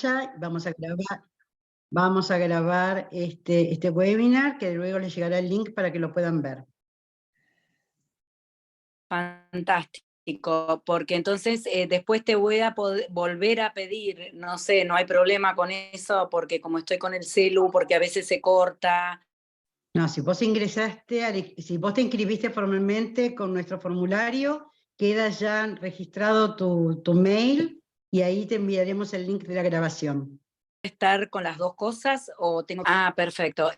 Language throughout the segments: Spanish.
pantalla, vamos a grabar este webinar, que luego les llegará el link para que lo puedan ver. Fantástico, porque entonces después te voy a volver a pedir, no sé, no hay problema con eso, porque como estoy con el celu, porque a veces se corta. No, si vos si vos te inscribiste formalmente con nuestro formulario, queda ya registrado tu mail y ahí te enviaremos el link de la grabación. ¿Estar con las dos cosas o tengo que...? Ah, perfecto.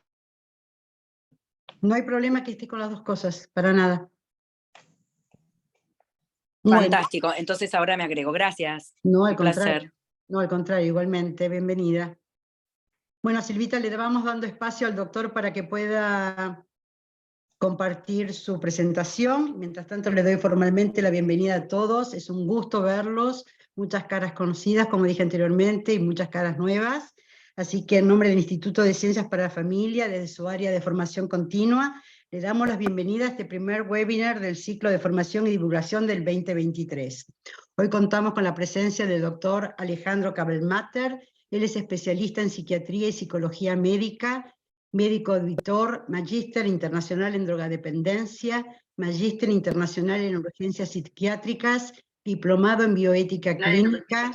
No hay problema que estés con las dos cosas, para nada. Fantástico, bueno, entonces ahora me agrego. Gracias. No, al Un placer. contrario. No, al contrario, igualmente, bienvenida. Bueno, Silvita, le vamos dando espacio al doctor para que pueda compartir su presentación. Mientras tanto, le doy formalmente la bienvenida a todos. Es un gusto verlos, muchas caras conocidas, como dije anteriormente, y muchas caras nuevas. Así que en nombre del Instituto de Ciencias para la Familia, desde su área de formación continua, le damos las bienvenidas a este primer webinar del ciclo de formación y divulgación del 2023. Hoy contamos con la presencia del doctor Alejandro Kabelmatter. Él es especialista en psiquiatría y psicología médica, médico auditor, magíster internacional en drogadependencia, magíster internacional en urgencias psiquiátricas, diplomado en bioética clínica,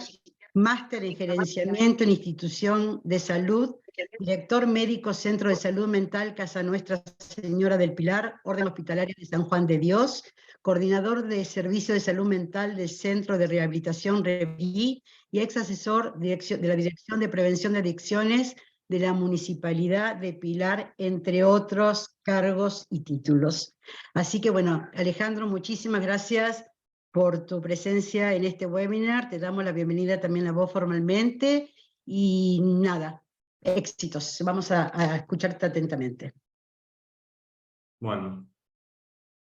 máster en gerenciamiento en institución de salud, director médico Centro de Salud Mental Casa Nuestra Señora del Pilar, Orden Hospitalaria de San Juan de Dios, coordinador de Servicio de Salud Mental del Centro de Rehabilitación REVI y ex asesor de la Dirección de Prevención de Adicciones de la Municipalidad de Pilar, entre otros cargos y títulos. Así que bueno, Alejandro, muchísimas gracias por tu presencia en este webinar. Te damos la bienvenida también a vos formalmente y nada, éxitos. Vamos a escucharte atentamente. Bueno,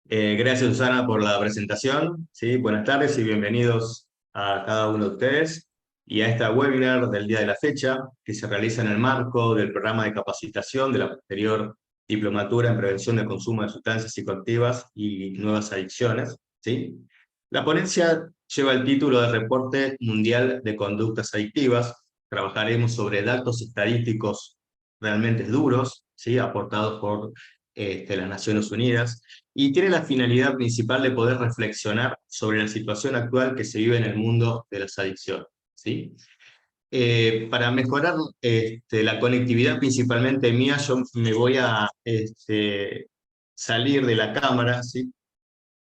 gracias Susana por la presentación. ¿Sí? Buenas tardes y bienvenidos a cada uno de ustedes y a esta webinar del día de la fecha que se realiza en el marco del programa de capacitación de la posterior diplomatura en prevención del consumo de sustancias psicoactivas y nuevas adicciones. ¿Sí? La ponencia lleva el título de Reporte Mundial de Conductas Adictivas. Trabajaremos sobre datos estadísticos realmente duros, ¿sí? Aportados por las Naciones Unidas, y tiene la finalidad principal de poder reflexionar sobre la situación actual que se vive en el mundo de las adicciones. ¿Sí? Para mejorar la conectividad principalmente mía, yo me voy a salir de la cámara, ¿sí?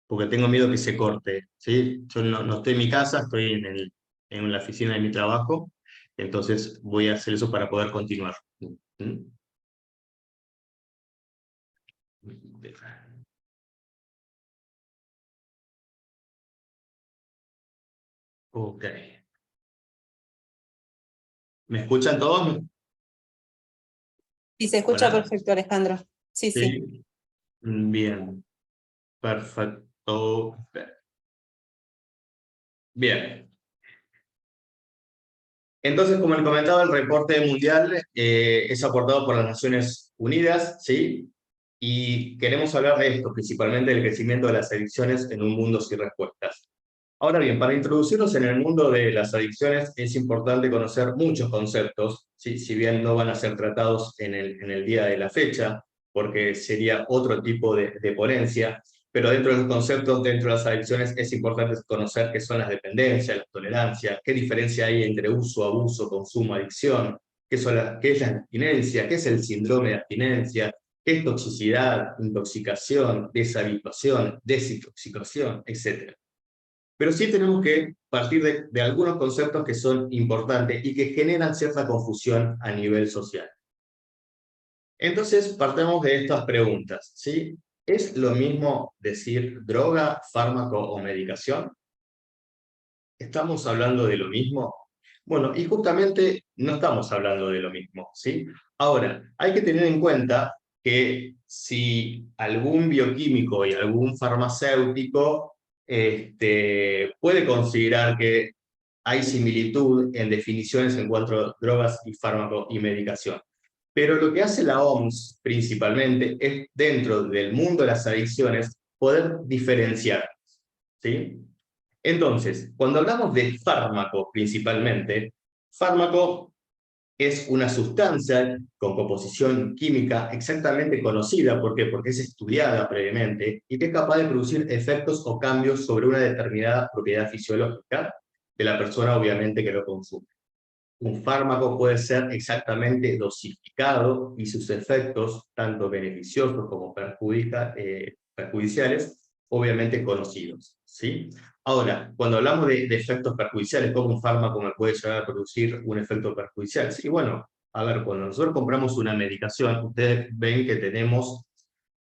Porque tengo miedo que se corte. ¿Sí? Yo no estoy en mi casa, estoy en la oficina de mi trabajo, entonces voy a hacer eso para poder continuar. ¿Mm? Ok. ¿Me escuchan todos? Sí, se escucha ¿Hola? perfecto, Alejandro. Sí, sí. Sí. Bien. Perfecto. Bien. Entonces, como les comentaba, el reporte mundial es aportado por las Naciones Unidas, ¿sí? Y queremos hablar de esto, principalmente del crecimiento de las adicciones en un mundo sin respuestas. Ahora bien, para introducirnos en el mundo de las adicciones es importante conocer muchos conceptos, ¿sí? Si bien no van a ser tratados en el día de la fecha, porque sería otro tipo de ponencia, pero dentro de los conceptos, dentro de las adicciones, es importante conocer qué son las dependencias, las tolerancias, qué diferencia hay entre uso, abuso, consumo, adicción, qué es la abstinencia, qué es el síndrome de abstinencia, qué es toxicidad, intoxicación, deshabituación, desintoxicación, etc. Pero sí tenemos que partir de algunos conceptos que son importantes y que generan cierta confusión a nivel social. Entonces, partamos de estas preguntas, ¿sí? ¿Es lo mismo decir droga, fármaco o medicación? ¿Estamos hablando de lo mismo? Bueno, y justamente no estamos hablando de lo mismo, ¿sí? Ahora, hay que tener en cuenta que si algún bioquímico y algún farmacéutico puede considerar que hay similitud en definiciones en cuanto a drogas y fármaco y medicación. Pero lo que hace la OMS principalmente es, dentro del mundo de las adicciones, poder diferenciar, ¿sí? Entonces, cuando hablamos de fármaco principalmente, Fármaco es una sustancia con composición química exactamente conocida. ¿Por qué? Porque es estudiada previamente y que es capaz de producir efectos o cambios sobre una determinada propiedad fisiológica de la persona, obviamente, que lo consume. Un fármaco puede ser exactamente dosificado y sus efectos, tanto beneficiosos como perjudiciales, obviamente conocidos, ¿sí? Ahora, cuando hablamos de efectos perjudiciales, ¿cómo un fármaco me puede llegar a producir un efecto perjudicial? Sí, bueno, a ver, cuando nosotros compramos una medicación, ustedes ven que tenemos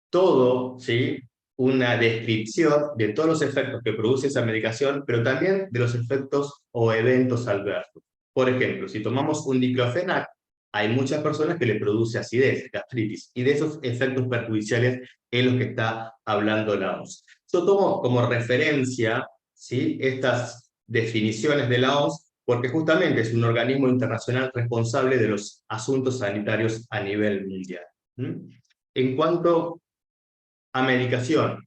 todo, ¿sí? Una descripción de todos los efectos que produce esa medicación, pero también de los efectos o eventos adversos. Por ejemplo, si tomamos un diclofenac, hay muchas personas que le produce acidez, gastritis, y de esos efectos perjudiciales es lo que está hablando la OMS. Yo tomo como referencia, ¿sí?, estas definiciones de la OMS, porque justamente es un organismo internacional responsable de los asuntos sanitarios a nivel mundial. En cuanto a medicación,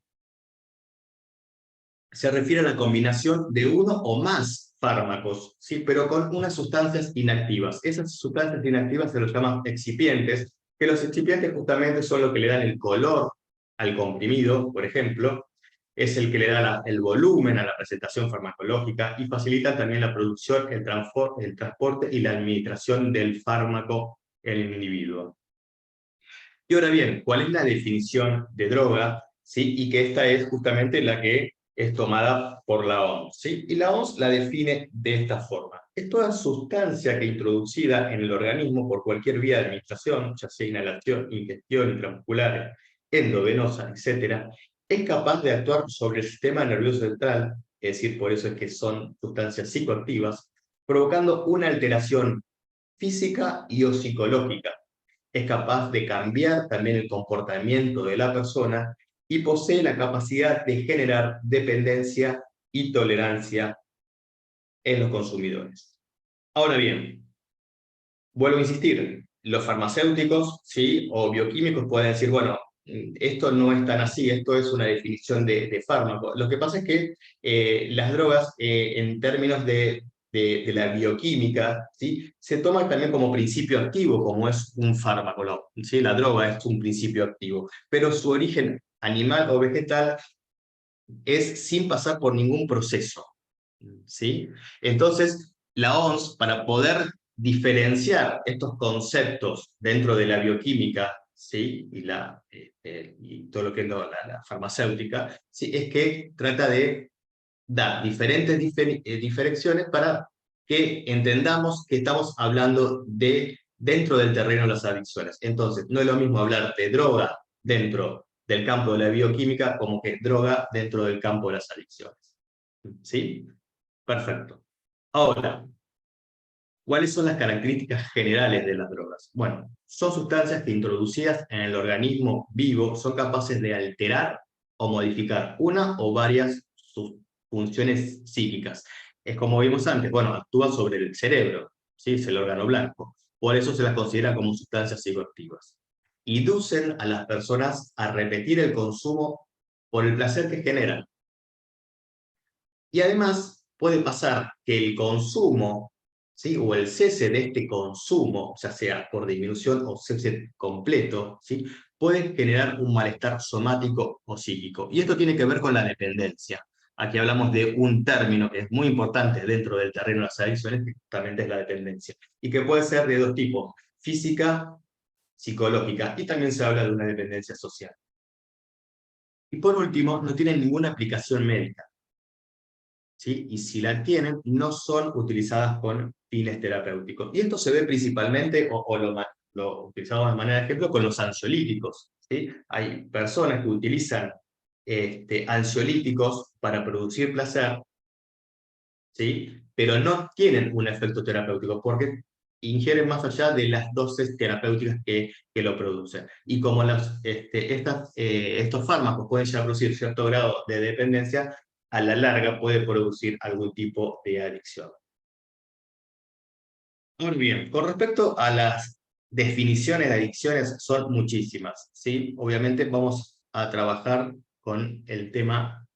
se refiere a la combinación de uno o más fármacos, ¿sí?, pero con unas sustancias inactivas. Esas sustancias inactivas se los llaman excipientes, que los excipientes justamente son los que le dan el color al comprimido, por ejemplo, es el que le da el volumen a la presentación farmacológica y facilita también la producción, el transporte y la administración del fármaco en el individuo. Y ahora bien, ¿cuál es la definición de droga? ¿Sí? Y que esta es justamente la que es tomada por la OMS, ¿sí? Y la OMS la define de esta forma: es toda sustancia que introducida en el organismo por cualquier vía de administración, ya sea inhalación, ingestión, intramuscular, endovenosa, etc., es capaz de actuar sobre el sistema nervioso central, es decir, por eso es que son sustancias psicoactivas, provocando una alteración física y o psicológica. Es capaz de cambiar también el comportamiento de la persona y posee la capacidad de generar dependencia y tolerancia en los consumidores. Ahora bien, vuelvo a insistir, los farmacéuticos, ¿sí?, o bioquímicos pueden decir, bueno, esto no es tan así, esto es una definición de fármaco. Lo que pasa es que las drogas, en términos de la bioquímica, ¿sí?, se toman también como principio activo, como es un fármaco, ¿sí? La droga es un principio activo, pero su origen animal o vegetal es sin pasar por ningún proceso, ¿sí? Entonces, la OMS, para poder diferenciar estos conceptos dentro de la bioquímica, ¿sí?, y todo lo que es la farmacéutica, ¿sí?, es que trata de dar diferentes diferenciaciones para que entendamos que estamos hablando de dentro del terreno de las adicciones. Entonces, no es lo mismo hablar de droga dentro del campo de la bioquímica como que droga dentro del campo de las adicciones. ¿Sí? Perfecto. Ahora, ¿cuáles son las características generales de las drogas? Bueno, son sustancias que introducidas en el organismo vivo son capaces de alterar o modificar una o varias sus funciones psíquicas. Es como vimos antes, bueno, actúan sobre el cerebro, ¿sí?, es el órgano blanco. Por eso se las considera como sustancias psicoactivas. Inducen a las personas a repetir el consumo por el placer que generan. Y además puede pasar que el consumo, ¿sí?, o el cese de este consumo, ya sea por disminución o cese completo, ¿sí?, puede generar un malestar somático o psíquico. Y esto tiene que ver con la dependencia. Aquí hablamos de un término que es muy importante dentro del terreno de las adicciones, que justamente es la dependencia. Y que puede ser de dos tipos: física, psicológica, y también se habla de una dependencia social. Y por último, no tienen ninguna aplicación médica, ¿sí? Y si la tienen, no son utilizadas con fines terapéuticos. Y esto se ve principalmente, o lo utilizamos de manera de ejemplo, con los ansiolíticos, ¿sí? Hay personas que utilizan ansiolíticos para producir placer, ¿sí?, pero no tienen un efecto terapéutico, porque ingieren más allá de las dosis terapéuticas que lo producen. Y como estos fármacos pueden llegar a producir cierto grado de dependencia, a la larga puede producir algún tipo de adicción. Muy bien, con respecto a las definiciones de adicciones, son muchísimas, ¿sí? Obviamente vamos a trabajar con el tema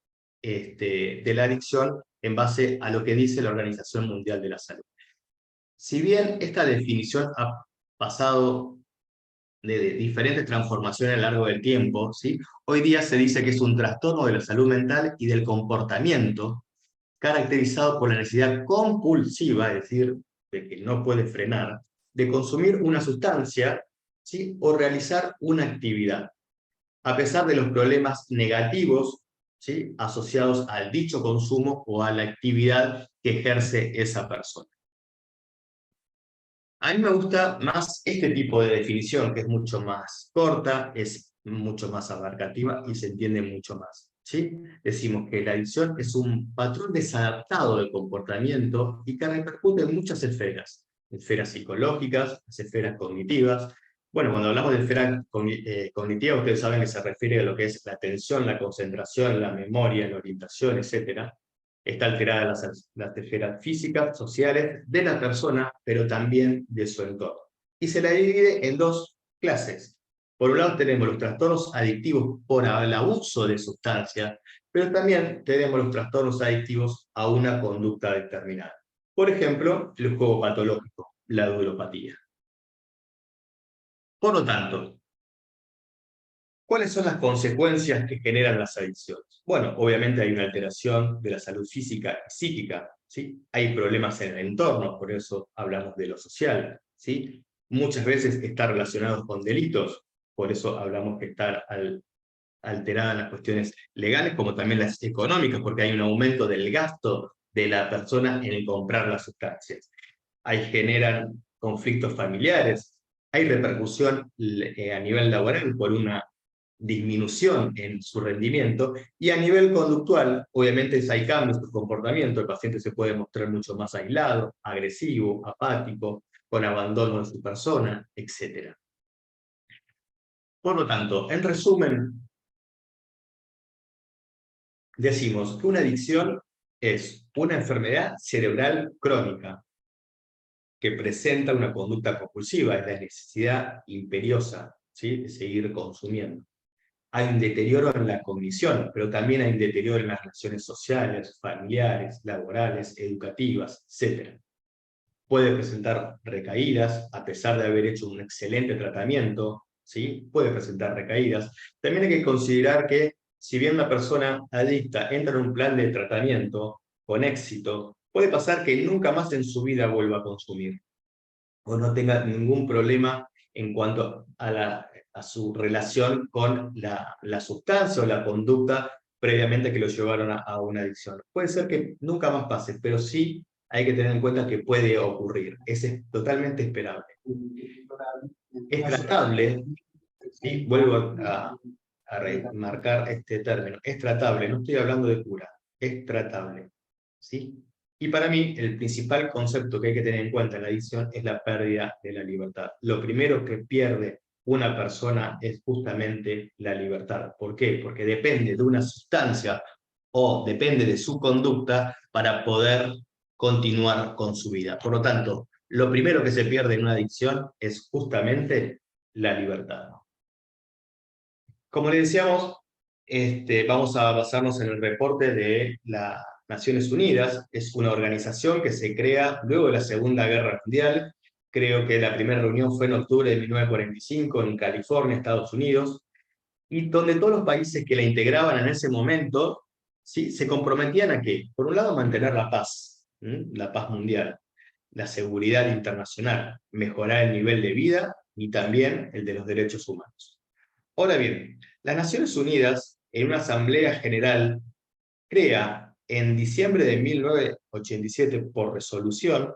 de la adicción en base a lo que dice la Organización Mundial de la Salud. Si bien esta definición ha pasado de diferentes transformaciones a lo largo del tiempo, ¿sí? Hoy día se dice que es un trastorno de la salud mental y del comportamiento caracterizado por la necesidad compulsiva, es decir, de que no puede frenar, de consumir una sustancia, ¿sí? O realizar una actividad, a pesar de los problemas negativos, ¿sí? Asociados al dicho consumo o a la actividad que ejerce esa persona. A mí me gusta más este tipo de definición, que es mucho más corta, es mucho más abarcativa y se entiende mucho más, ¿sí? Decimos que la adicción es un patrón desadaptado del comportamiento y que repercute en muchas esferas psicológicas, las esferas cognitivas. Bueno, cuando hablamos de esfera cognitiva, ustedes saben que se refiere a lo que es la atención, la concentración, la memoria, la orientación, etc. Está alterada las esferas físicas, sociales de la persona, pero también de su entorno. Y se la divide en dos clases. Por un lado tenemos los trastornos adictivos por el abuso de sustancias, pero también tenemos los trastornos adictivos a una conducta determinada. Por ejemplo, el juego patológico, la ludopatía. Por lo tanto, ¿cuáles son las consecuencias que generan las adicciones? Bueno, obviamente hay una alteración de la salud física y psíquica, ¿sí? Hay problemas en el entorno, por eso hablamos de lo social, ¿sí? Muchas veces está relacionado con delitos, por eso hablamos que está alteradas las cuestiones legales, como también las económicas, porque hay un aumento del gasto de la persona en comprar las sustancias. Ahí generan conflictos familiares, hay repercusión a nivel laboral por una disminución en su rendimiento, y a nivel conductual, obviamente hay cambios en su comportamiento, el paciente se puede mostrar mucho más aislado, agresivo, apático, con abandono de su persona, etc. Por lo tanto, en resumen, decimos que una adicción es una enfermedad cerebral crónica que presenta una conducta compulsiva, es la necesidad imperiosa, ¿sí?, de seguir consumiendo. Hay un deterioro en la cognición, pero también hay un deterioro en las relaciones sociales, familiares, laborales, educativas, etc. Puede presentar recaídas, a pesar de haber hecho un excelente tratamiento, ¿sí? Puede presentar recaídas. También hay que considerar que, si bien una persona adicta entra en un plan de tratamiento con éxito, puede pasar que nunca más en su vida vuelva a consumir, o no tenga ningún problema en cuanto a su relación con la sustancia o la conducta previamente que lo llevaron a una adicción. Puede ser que nunca más pase, pero sí hay que tener en cuenta que puede ocurrir. Es totalmente esperable. Es tratable, ¿sí? Vuelvo a remarcar este término, es tratable, no estoy hablando de cura, es tratable, ¿sí? Y para mí, el principal concepto que hay que tener en cuenta en la adicción es la pérdida de la libertad. Lo primero que pierde una persona es justamente la libertad. ¿Por qué? Porque depende de una sustancia o depende de su conducta para poder continuar con su vida. Por lo tanto, lo primero que se pierde en una adicción es justamente la libertad. Como le decíamos, vamos a basarnos en el reporte de las Naciones Unidas. Es una organización que se crea luego de la Segunda Guerra Mundial. Creo que la primera reunión fue en octubre de 1945 en California, Estados Unidos, y donde todos los países que la integraban en ese momento, ¿sí?, se comprometían a que, por un lado, mantener la paz mundial, la seguridad internacional, mejorar el nivel de vida y también el de los derechos humanos. Ahora bien, las Naciones Unidas, en una Asamblea General, crea en diciembre de 1987 por resolución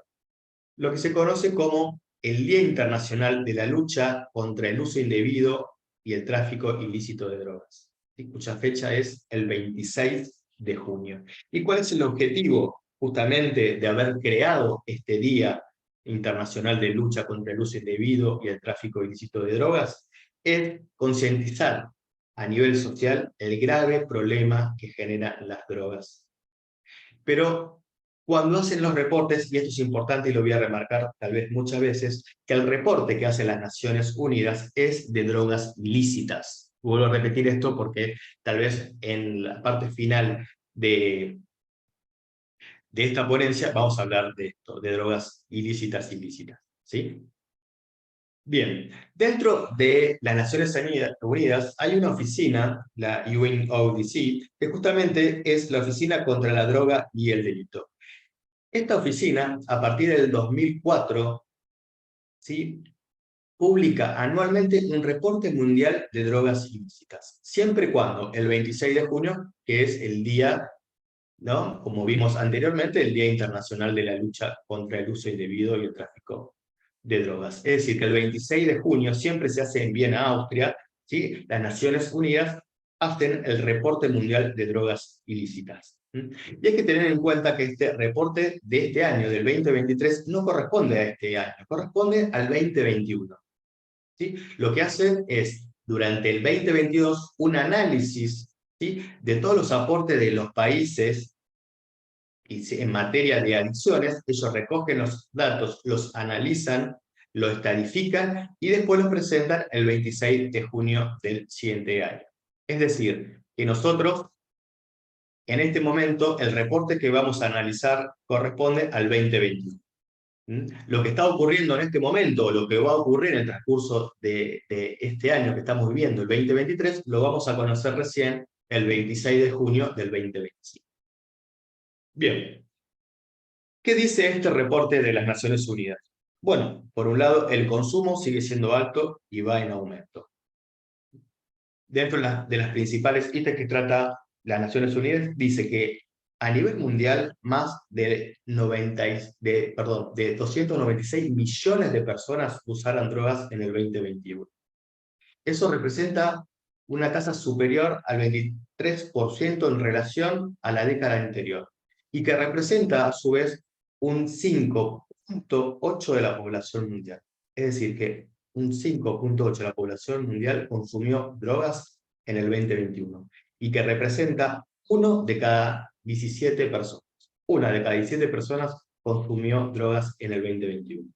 lo que se conoce como el Día Internacional de la Lucha contra el Uso Indebido y el Tráfico Ilícito de Drogas, cuya fecha es el 26 de junio. ¿Y cuál es el objetivo justamente de haber creado este Día Internacional de Lucha contra el Uso Indebido y el Tráfico Ilícito de Drogas? Es concientizar a nivel social el grave problema que generan las drogas. Pero cuando hacen los reportes, y esto es importante y lo voy a remarcar tal vez muchas veces, que el reporte que hacen las Naciones Unidas es de drogas ilícitas. Vuelvo a repetir esto porque tal vez en la parte final de de esta ponencia vamos a hablar de esto, de drogas ilícitas e ilícitas, ¿sí? Bien, dentro de las Naciones Unidas hay una oficina, la UNODC, que justamente es la Oficina contra la Droga y el Delito. Esta oficina, a partir del 2004, ¿sí?, publica anualmente un reporte mundial de drogas ilícitas, siempre y cuando el 26 de junio, que es el día, ¿no?, como vimos anteriormente, el Día Internacional de la Lucha contra el Uso Indebido y el Tráfico de Drogas. Es decir, que el 26 de junio siempre se hace en Viena, Austria, ¿sí?, las Naciones Unidas hacen el reporte mundial de drogas ilícitas. Y hay que tener en cuenta que este reporte de este año, del 2023, no corresponde a este año, corresponde al 2021. ¿Sí? Lo que hacen es, durante el 2022, un análisis, ¿sí?, de todos los aportes de los países en materia de adicciones. Ellos recogen los datos, los analizan, los estadifican y después los presentan el 26 de junio del siguiente año. Es decir, que nosotros, en este momento, el reporte que vamos a analizar corresponde al 2021. Lo que está ocurriendo en este momento, lo que va a ocurrir en el transcurso de este año que estamos viviendo, el 2023, lo vamos a conocer recién el 26 de junio del 2025. Bien, ¿qué dice este reporte de las Naciones Unidas? Bueno, por un lado, el consumo sigue siendo alto y va en aumento. Dentro de las principales ítems que trata las Naciones Unidas, dice que a nivel mundial, más de 296 millones de personas usaron drogas en el 2021. Eso representa una tasa superior al 23% en relación a la década anterior, y que representa, a su vez, un 5.8% de la población mundial. Es decir, que un 5.8% de la población mundial consumió drogas en el 2021, y que representa 1 de cada 17 personas. 1 de cada 17 personas consumió drogas en el 2021.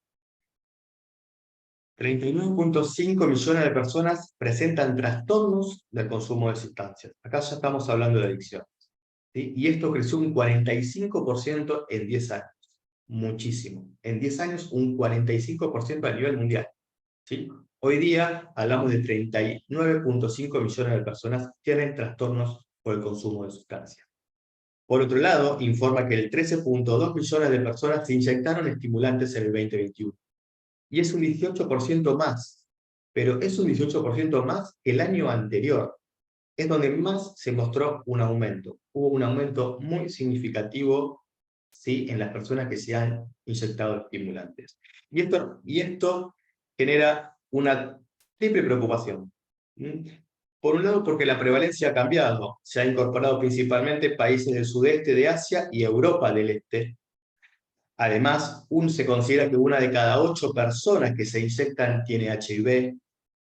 39.5 millones de personas presentan trastornos del consumo de sustancias. Acá ya estamos hablando de adicciones, ¿sí? Y esto creció un 45% en 10 años. Muchísimo. En 10 años, un 45% a nivel mundial, ¿sí? Hoy día hablamos de 39.5 millones de personas que tienen trastornos por el consumo de sustancias. Por otro lado, informa que el 13.2 millones de personas se inyectaron estimulantes en el 2021. Y es un 18% más, pero es un 18% más que el año anterior. Es donde más se mostró un aumento. Hubo un aumento muy significativo, ¿sí?, en las personas que se han inyectado estimulantes. Y esto genera una triple preocupación. Por un lado, porque la prevalencia ha cambiado. Se han incorporado principalmente países del sudeste de Asia y Europa del Este. Además, se considera que 1 de cada 8 personas que se inyectan tiene HIV,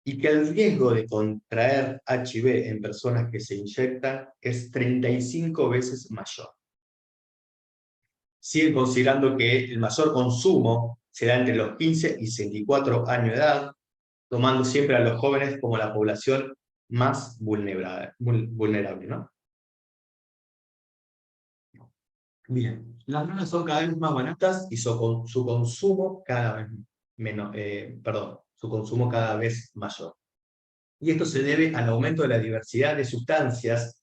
y que el riesgo de contraer HIV en personas que se inyectan es 35 veces mayor. Siguen considerando que el mayor consumo se da entre los 15 y 64 años de edad, tomando siempre a los jóvenes como la población más vulnerable, ¿no? Bien, las drogas son cada vez más baratas y su consumo cada vez su consumo cada vez mayor. Y esto se debe al aumento de la diversidad de sustancias,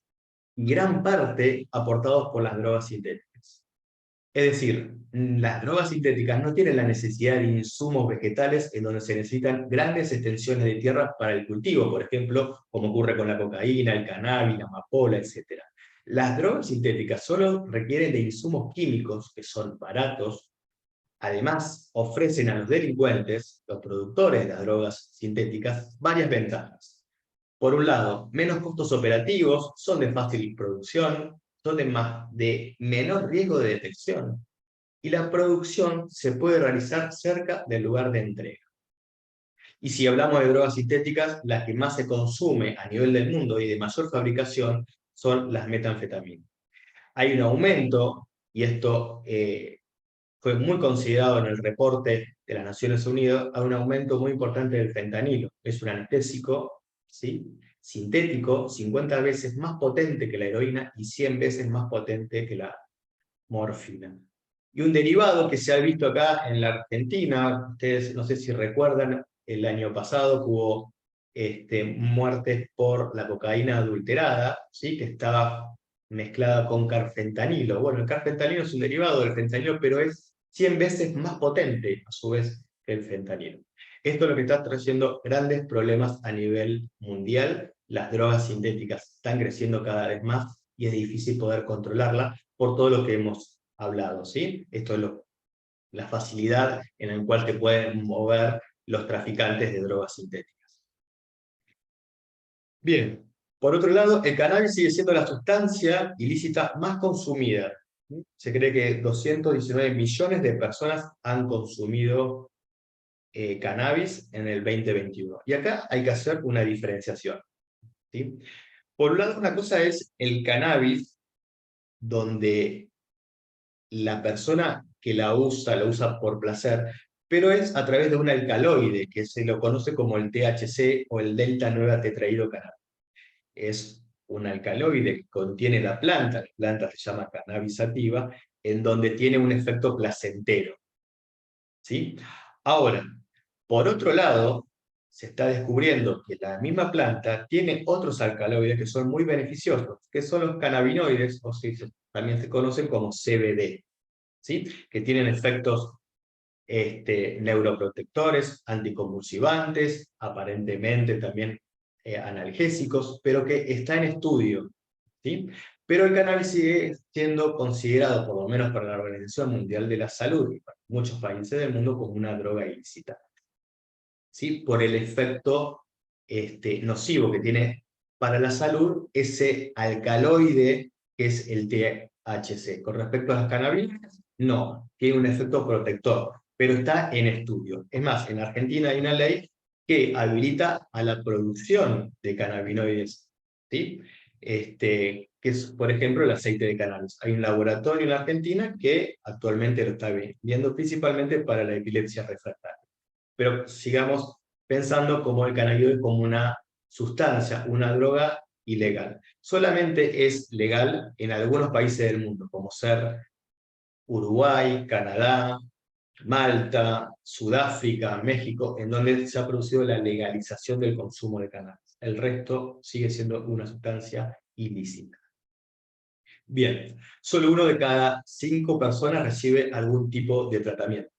y gran parte aportados por las drogas sintéticas. Es decir, las drogas sintéticas no tienen la necesidad de insumos vegetales en donde se necesitan grandes extensiones de tierra para el cultivo, por ejemplo, como ocurre con la cocaína, el cannabis, la amapola, etc. Las drogas sintéticas solo requieren de insumos químicos que son baratos. Además, ofrecen a los delincuentes, los productores de las drogas sintéticas, varias ventajas. Por un lado, menos costos operativos, son de fácil producción, son de menor riesgo de detección, y la producción se puede realizar cerca del lugar de entrega. Y si hablamos de drogas sintéticas, las que más se consume a nivel del mundo y de mayor fabricación son las metanfetaminas. Hay un aumento, y esto fue muy considerado en el reporte de las Naciones Unidas, hay un aumento muy importante del fentanilo. Es un anestésico, ¿sí?, sintético, 50 veces más potente que la heroína y 100 veces más potente que la morfina. Y un derivado que se ha visto acá en la Argentina, ustedes no sé si recuerdan, el año pasado hubo muertes por la cocaína adulterada, ¿sí? Que estaba mezclada con carfentanilo. Bueno, el carfentanilo es un derivado del fentanilo, pero es 100 veces más potente, a su vez, que el fentanilo. Esto es lo que está trayendo grandes problemas a nivel mundial. Las drogas sintéticas están creciendo cada vez más y es difícil poder controlarlas por todo lo que hemos hablado, ¿sí? Esto es la facilidad en la cual te pueden mover los traficantes de drogas sintéticas. Bien, por otro lado, el cannabis sigue siendo la sustancia ilícita más consumida. Se cree que 219 millones de personas han consumido cannabis en el 2021. Y acá hay que hacer una diferenciación, ¿sí? Por un lado, una cosa es el cannabis, donde la persona que la usa por placer, pero es a través de un alcaloide, que se lo conoce como el THC o el delta-9 tetrahidrocannabinol. Es un alcaloide que contiene la planta se llama cannabis sativa, en donde tiene un efecto placentero, ¿sí? Ahora, por otro lado, se está descubriendo que la misma planta tiene otros alcaloides que son muy beneficiosos, que son los cannabinoides, o también se conocen como CBD, ¿sí? Que tienen efectos neuroprotectores, anticonvulsivantes, aparentemente también analgésicos, pero que está en estudio, ¿sí? Pero el cannabis sigue siendo considerado, por lo menos para la Organización Mundial de la Salud y para muchos países del mundo, como una droga ilícita, ¿sí? Por el efecto nocivo que tiene para la salud ese alcaloide que es el THC. Con respecto a las cannabinas, no, tiene un efecto protector, pero está en estudio. Es más, en Argentina hay una ley que habilita a la producción de cannabinoides, ¿sí? Que es, por ejemplo, el aceite de cannabis. Hay un laboratorio en la Argentina que actualmente lo está vendiendo principalmente para la epilepsia refractaria. Pero sigamos pensando como el cannabinoide como una sustancia, una droga ilegal. Solamente es legal en algunos países del mundo, como ser Uruguay, Canadá, Malta, Sudáfrica, México, en donde se ha producido la legalización del consumo de cannabis. El resto sigue siendo una sustancia ilícita. Bien, solo 1 de cada 5 personas recibe algún tipo de tratamiento.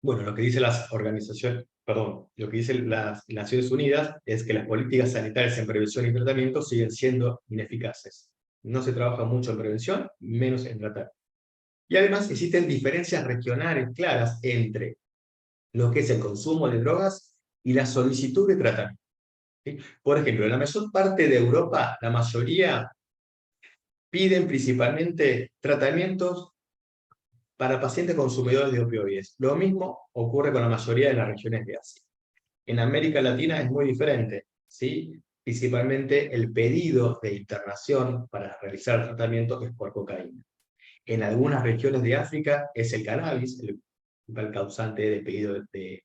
Bueno, lo que dice lo que dicen las Naciones Unidas es que las políticas sanitarias en prevención y tratamiento siguen siendo ineficaces. No se trabaja mucho en prevención, menos en tratar. Y además existen diferencias regionales claras entre lo que es el consumo de drogas y la solicitud de tratamiento, ¿sí? Por ejemplo, en la mayor parte de Europa, la mayoría piden principalmente tratamientos para pacientes consumidores de opioides. Lo mismo ocurre con la mayoría de las regiones de Asia. En América Latina es muy diferente, ¿sí? Principalmente el pedido de internación para realizar el tratamiento es por cocaína. En algunas regiones de África es el cannabis, el principal causante de pedido de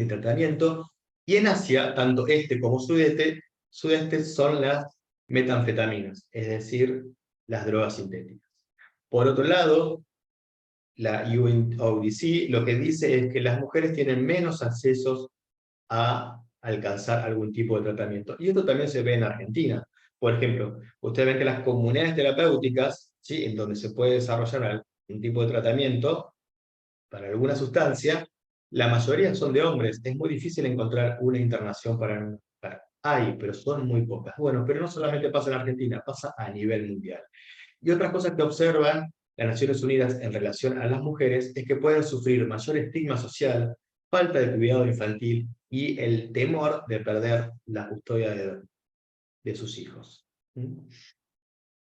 tratamiento, y en Asia, tanto este como sudeste son las metanfetaminas, es decir, las drogas sintéticas. Por otro lado, la UNODC lo que dice es que las mujeres tienen menos accesos a alcanzar algún tipo de tratamiento. Y esto también se ve en Argentina. Por ejemplo, ustedes ven que las comunidades terapéuticas, ¿sí?, en donde se puede desarrollar algún tipo de tratamiento para alguna sustancia, la mayoría son de hombres. Es muy difícil encontrar una internación para una mujer. Hay, pero son muy pocas. Bueno, pero no solamente pasa en Argentina, pasa a nivel mundial. Y otras cosas que observan las Naciones Unidas en relación a las mujeres es que pueden sufrir mayor estigma social, falta de cuidado infantil y el temor de perder la custodia de sus hijos.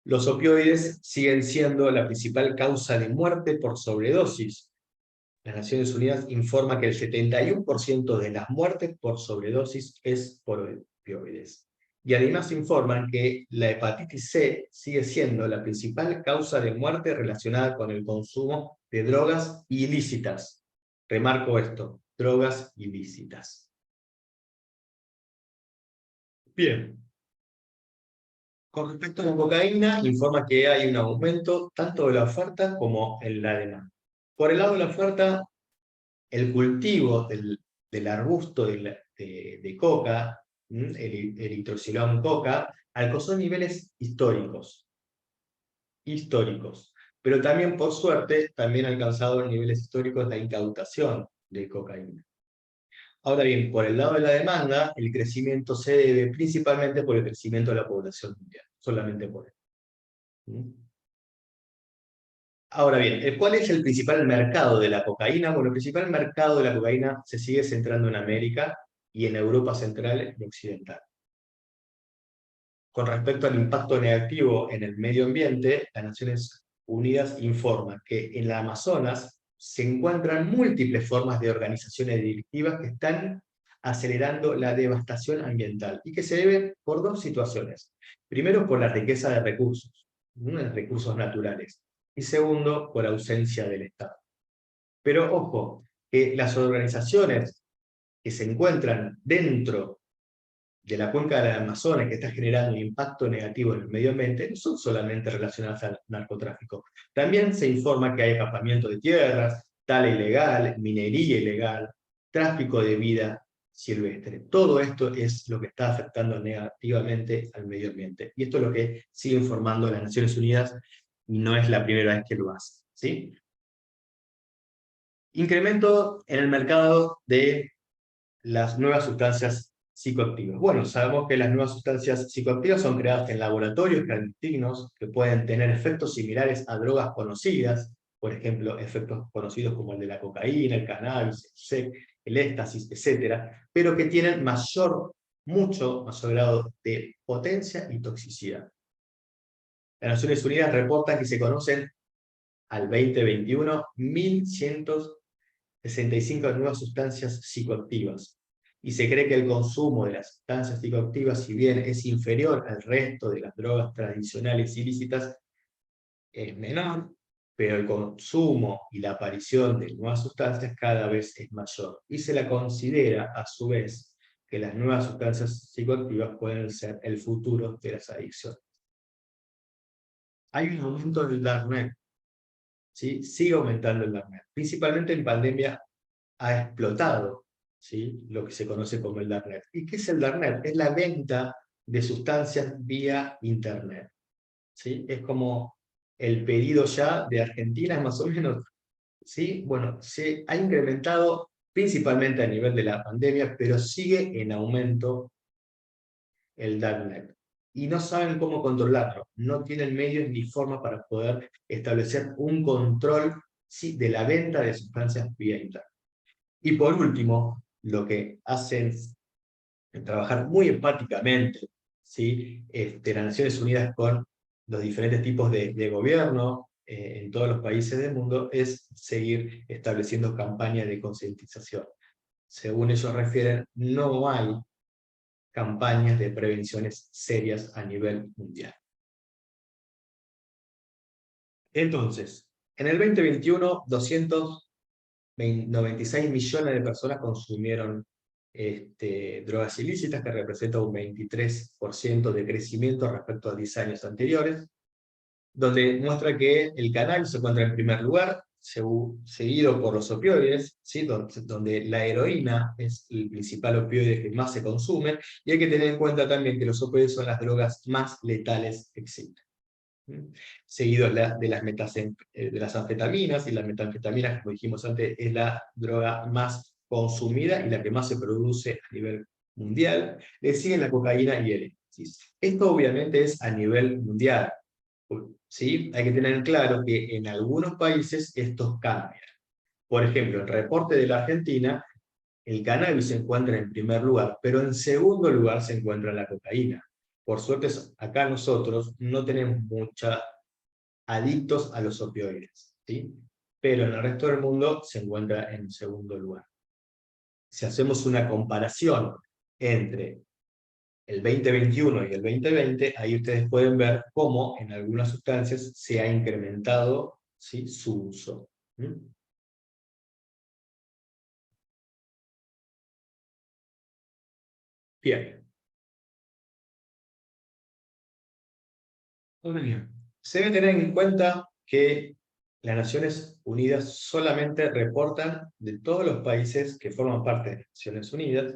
Los opioides siguen siendo la principal causa de muerte por sobredosis. Las Naciones Unidas informa que el 71% de las muertes por sobredosis es por opioides. Y además informan que la hepatitis C sigue siendo la principal causa de muerte relacionada con el consumo de drogas ilícitas. Remarco esto, drogas ilícitas. Bien. Con respecto a la cocaína, informa que hay un aumento tanto de la oferta como en la demanda. Por el lado de la oferta, el cultivo del arbusto de coca, el Erythrocilum coca, alcanzó niveles históricos. Pero también, por suerte, también ha alcanzado niveles históricos la incautación de cocaína. Ahora bien, por el lado de la demanda, el crecimiento se debe principalmente por el crecimiento de la población mundial, solamente por eso. Ahora bien, ¿cuál es el principal mercado de la cocaína? Bueno, el principal mercado de la cocaína se sigue centrando en América y en Europa Central y Occidental. Con respecto al impacto negativo en el medio ambiente, las Naciones Unidas informa que en la Amazonas se encuentran múltiples formas de organizaciones delictivas que están acelerando la devastación ambiental y que se debe por dos situaciones. Primero, por la riqueza de recursos naturales, y segundo, por ausencia del Estado. Pero ojo, que las organizaciones que se encuentran dentro de la cuenca del Amazonas, que está generando un impacto negativo en el medio ambiente, no son solamente relacionadas al narcotráfico. También se informa que hay acapamiento de tierras, tala ilegal, minería ilegal, tráfico de vida silvestre. Todo esto es lo que está afectando negativamente al medio ambiente. Y esto es lo que sigue informando las Naciones Unidas, y no es la primera vez que lo hace, ¿sí? Incremento en el mercado de las nuevas sustancias psicoactivas. Bueno, sabemos que las nuevas sustancias psicoactivas son creadas en laboratorios clandestinos que pueden tener efectos similares a drogas conocidas, por ejemplo, efectos conocidos como el de la cocaína, el cannabis, el SEC, el éxtasis, etc., pero que tienen mucho mayor grado de potencia y toxicidad. Las Naciones Unidas reportan que se conocen al 2021 1.165 nuevas sustancias psicoactivas, y se cree que el consumo de las sustancias psicoactivas, si bien es inferior al resto de las drogas tradicionales ilícitas, es menor, pero el consumo y la aparición de nuevas sustancias cada vez es mayor, y se la considera, a su vez, que las nuevas sustancias psicoactivas pueden ser el futuro de las adicciones. Hay un aumento del Darknet, ¿sí? Sigue aumentando el Darknet, principalmente en pandemia ha explotado, ¿sí?, lo que se conoce como el Darknet. ¿Y qué es el Darknet? Es la venta de sustancias vía Internet, ¿sí? Es como el pedido ya de Argentina, más o menos, ¿sí? Bueno, se ha incrementado principalmente a nivel de la pandemia, pero sigue en aumento el Darknet. Y no saben cómo controlarlo, no tienen medios ni forma para poder establecer un control, ¿sí?, de la venta de sustancias vía Internet. Y por último, lo que hacen es trabajar muy empáticamente, ¿sí?, las Naciones Unidas con los diferentes tipos de gobierno en todos los países del mundo, es seguir estableciendo campañas de concientización. Según ellos refieren, no hay campañas de prevenciones serias a nivel mundial. Entonces, en el 2021, 296 millones de personas consumieron drogas ilícitas, que representa un 23% de crecimiento respecto a 10 años anteriores, donde muestra que el cannabis se encuentra en primer lugar, seguido por los opioides, ¿sí?, donde la heroína es el principal opioide que más se consume, y hay que tener en cuenta también que los opioides son las drogas más letales que existen. Seguido de las anfetaminas, y las metanfetaminas, como dijimos antes, es la droga más consumida y la que más se produce a nivel mundial. Le siguen la cocaína y el éxtasis. Esto obviamente es a nivel mundial, ¿sí? Hay que tener claro que en algunos países estos cambian. Por ejemplo, el reporte de la Argentina, el cannabis se encuentra en primer lugar, pero en segundo lugar se encuentra la cocaína. Por suerte, acá nosotros no tenemos mucha adictos a los opioides, ¿sí?, pero en el resto del mundo se encuentra en segundo lugar. Si hacemos una comparación entre el 2021 y el 2020, ahí ustedes pueden ver cómo en algunas sustancias se ha incrementado, ¿sí?, su uso. Bien. Muy bien. Se debe tener en cuenta que las Naciones Unidas solamente reportan de todos los países que forman parte de las Naciones Unidas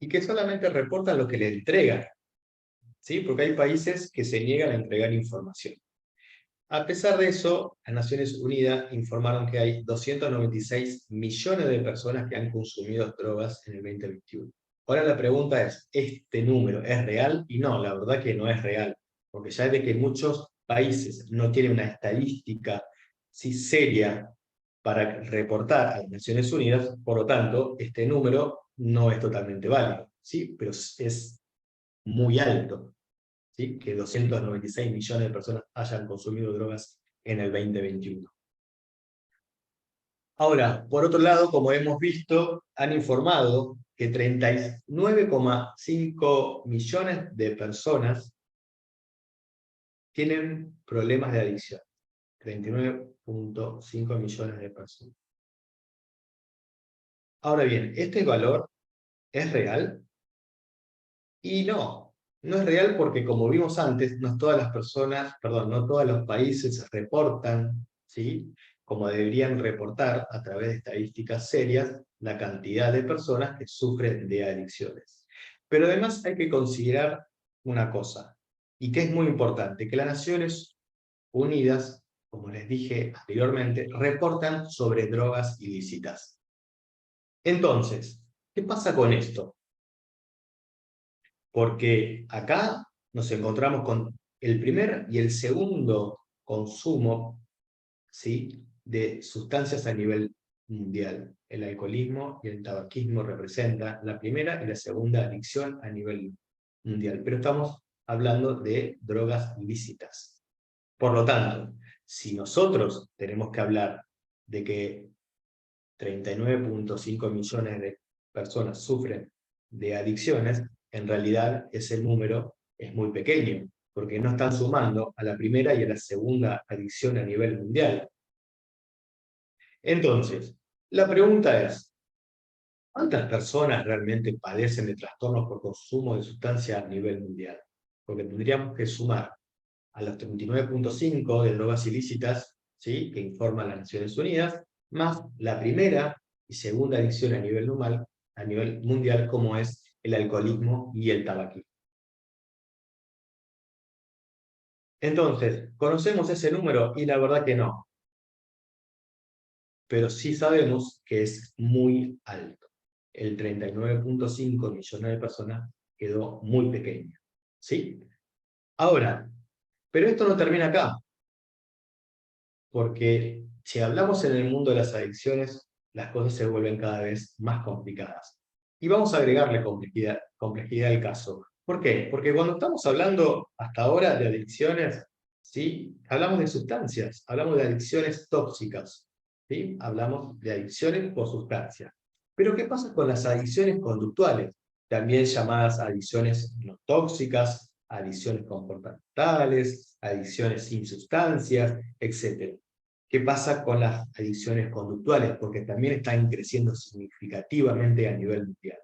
y que solamente reportan lo que le entregan, ¿sí? Porque hay países que se niegan a entregar información. A pesar de eso, las Naciones Unidas informaron que hay 296 millones de personas que han consumido drogas en el 2021. Ahora la pregunta es, ¿este número es real? Y no, la verdad que no es real, porque ya de que muchos países no tienen una estadística sí, seria para reportar a las Naciones Unidas, por lo tanto, este número no es totalmente válido, ¿sí? Pero es muy alto. ¿Sí? Que 296 millones de personas hayan consumido drogas en el 2021. Ahora, por otro lado, como hemos visto, han informado que 39,5 millones de personas tienen problemas de adicción. 39,5 millones de personas. Ahora bien, ¿este valor es real? Y no es real porque, como vimos antes, no todas las personas, perdón, no todos los países reportan, ¿sí? Como deberían reportar a través de estadísticas serias, la cantidad de personas que sufren de adicciones. Pero además hay que considerar una cosa, y que es muy importante, que las Naciones Unidas, como les dije anteriormente, reportan sobre drogas ilícitas. Entonces, ¿qué pasa con esto? Porque acá nos encontramos con el primer y el segundo consumo, ¿sí?, de sustancias a nivel mundial. El alcoholismo y el tabaquismo representan la primera y la segunda adicción a nivel mundial. Pero estamos hablando de drogas ilícitas. Por lo tanto, si nosotros tenemos que hablar de que 39,5 millones de personas sufren de adicciones, en realidad ese número es muy pequeño, porque no están sumando a la primera y a la segunda adicción a nivel mundial. Entonces, la pregunta es, ¿cuántas personas realmente padecen de trastornos por consumo de sustancias a nivel mundial? Porque tendríamos que sumar a los 39,5 de drogas ilícitas, ¿sí?, que informan las Naciones Unidas, más la primera y segunda adicción a nivel mundial, como es el alcoholismo y el tabaquismo. Entonces, ¿conocemos ese número? Y la verdad que no. Pero sí sabemos que es muy alto. El 39,5 millones de personas quedó muy pequeño, ¿sí? Ahora, pero esto no termina acá. Porque si hablamos en el mundo de las adicciones, las cosas se vuelven cada vez más complicadas. Y vamos a agregarle complejidad al caso. ¿Por qué? Porque cuando estamos hablando hasta ahora de adicciones, ¿sí?, hablamos de sustancias, hablamos de adicciones tóxicas, ¿sí?, hablamos de adicciones por sustancias. Pero ¿qué pasa con las adicciones conductuales? También llamadas adicciones no tóxicas, adicciones comportamentales, adicciones sin sustancias, etc. ¿Qué pasa con las adicciones conductuales? Porque también están creciendo significativamente a nivel mundial,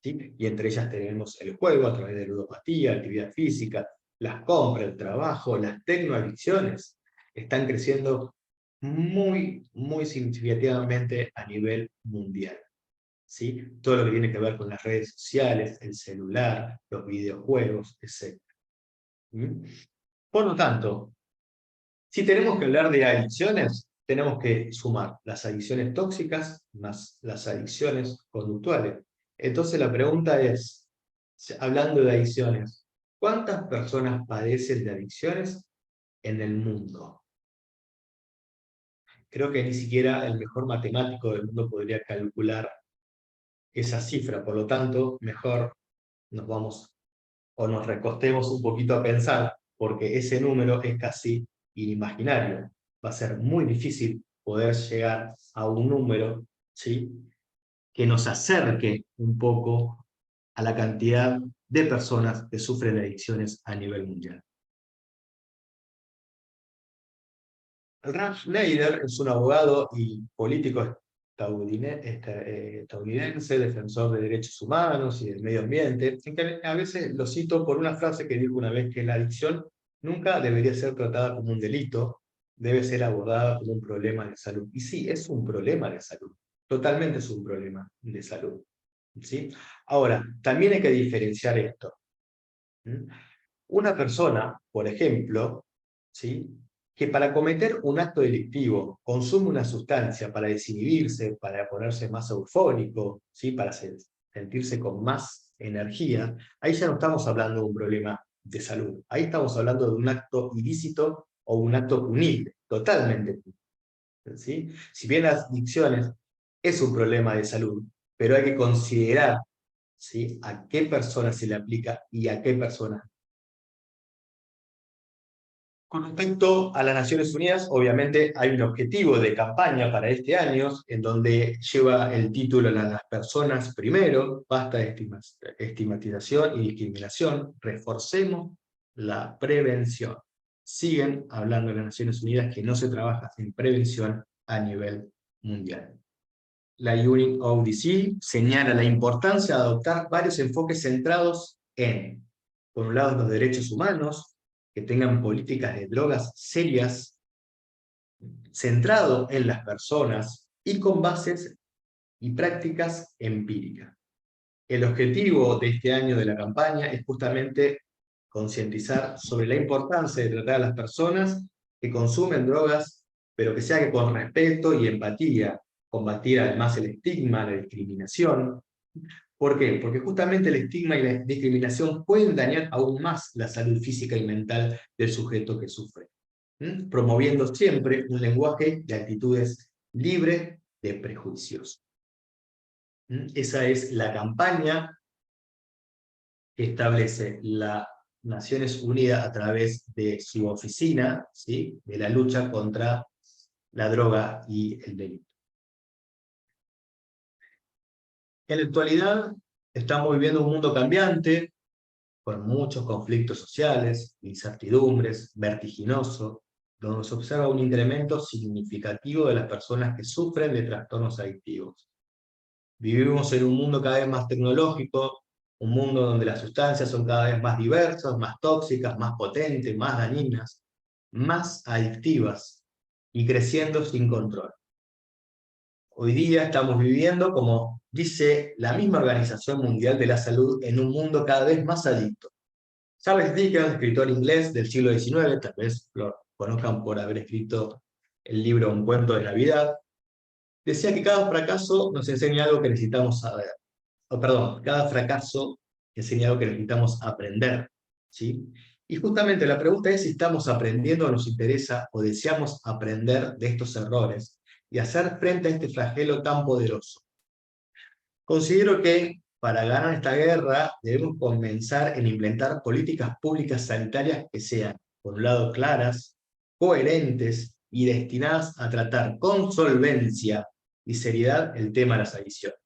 ¿sí? Y entre ellas tenemos el juego a través de ludopatía, actividad física, las compras, el trabajo, las tecnoadicciones. Están creciendo muy, muy significativamente a nivel mundial, ¿sí? Todo lo que tiene que ver con las redes sociales, el celular, los videojuegos, etc. ¿Mm? Por lo tanto, si tenemos que hablar de adicciones, tenemos que sumar las adicciones tóxicas más las adicciones conductuales. Entonces la pregunta es, hablando de adicciones, ¿cuántas personas padecen de adicciones en el mundo? Creo que ni siquiera el mejor matemático del mundo podría calcular esa cifra, por lo tanto, mejor nos vamos o nos recostemos un poquito a pensar, porque ese número es casi inimaginario. Va a ser muy difícil poder llegar a un número, ¿sí?, que nos acerque un poco a la cantidad de personas que sufren de adicciones a nivel mundial. Ralph Nader es un abogado y político estadounidense, defensor de derechos humanos y del medio ambiente, en que a veces lo cito por una frase que dijo una vez, que la adicción nunca debería ser tratada como un delito, debe ser abordada como un problema de salud. Y sí, es un problema de salud, totalmente es un problema de salud. ¿Sí? Ahora, también hay que diferenciar esto. ¿Mm? Una persona, por ejemplo, ¿sí?, que para cometer un acto delictivo consume una sustancia para desinhibirse, para ponerse más eufórico, ¿sí?, para sentirse con más energía, ahí ya no estamos hablando de un problema de salud, ahí estamos hablando de un acto ilícito o un acto punible, totalmente punible, ¿sí? Si bien las adicciones es un problema de salud, pero hay que considerar, ¿sí?, a qué persona se le aplica y a qué persona. Con respecto a las Naciones Unidas, obviamente hay un objetivo de campaña para este año, en donde lleva el título Las personas primero, basta de estigmatización y discriminación, reforcemos la prevención. Siguen hablando las Naciones Unidas que no se trabaja en prevención a nivel mundial. La UNODC señala la importancia de adoptar varios enfoques centrados en, por un lado, los derechos humanos, que tengan políticas de drogas serias, centrado en las personas y con bases y prácticas empíricas. El objetivo de este año de la campaña es justamente concientizar sobre la importancia de tratar a las personas que consumen drogas, pero que se haga con respeto y empatía, combatir además el estigma, la discriminación. ¿Por qué? Porque justamente el estigma y la discriminación pueden dañar aún más la salud física y mental del sujeto que sufre, promoviendo siempre un lenguaje de actitudes libre de prejuicios. Esa es la campaña que establece las Naciones Unidas a través de su oficina, ¿sí?, de la lucha contra la droga y el delito. En la actualidad estamos viviendo un mundo cambiante, con muchos conflictos sociales, incertidumbres, vertiginoso, donde se observa un incremento significativo de las personas que sufren de trastornos adictivos. Vivimos en un mundo cada vez más tecnológico, un mundo donde las sustancias son cada vez más diversas, más tóxicas, más potentes, más dañinas, más adictivas, y creciendo sin control. Hoy día estamos viviendo, como dice la misma Organización Mundial de la Salud, en un mundo cada vez más adicto. Charles Dickens, escritor inglés del siglo XIX, tal vez lo conozcan por haber escrito el libro Un cuento de Navidad, decía que cada fracaso nos enseña algo que necesitamos saber. Cada fracaso enseña algo que necesitamos aprender, ¿sí? Y justamente la pregunta es si estamos aprendiendo o nos interesa o deseamos aprender de estos errores y hacer frente a este flagelo tan poderoso. Considero que para ganar esta guerra debemos comenzar en implementar políticas públicas sanitarias que sean, por un lado, claras, coherentes y destinadas a tratar con solvencia y seriedad el tema de las adicciones.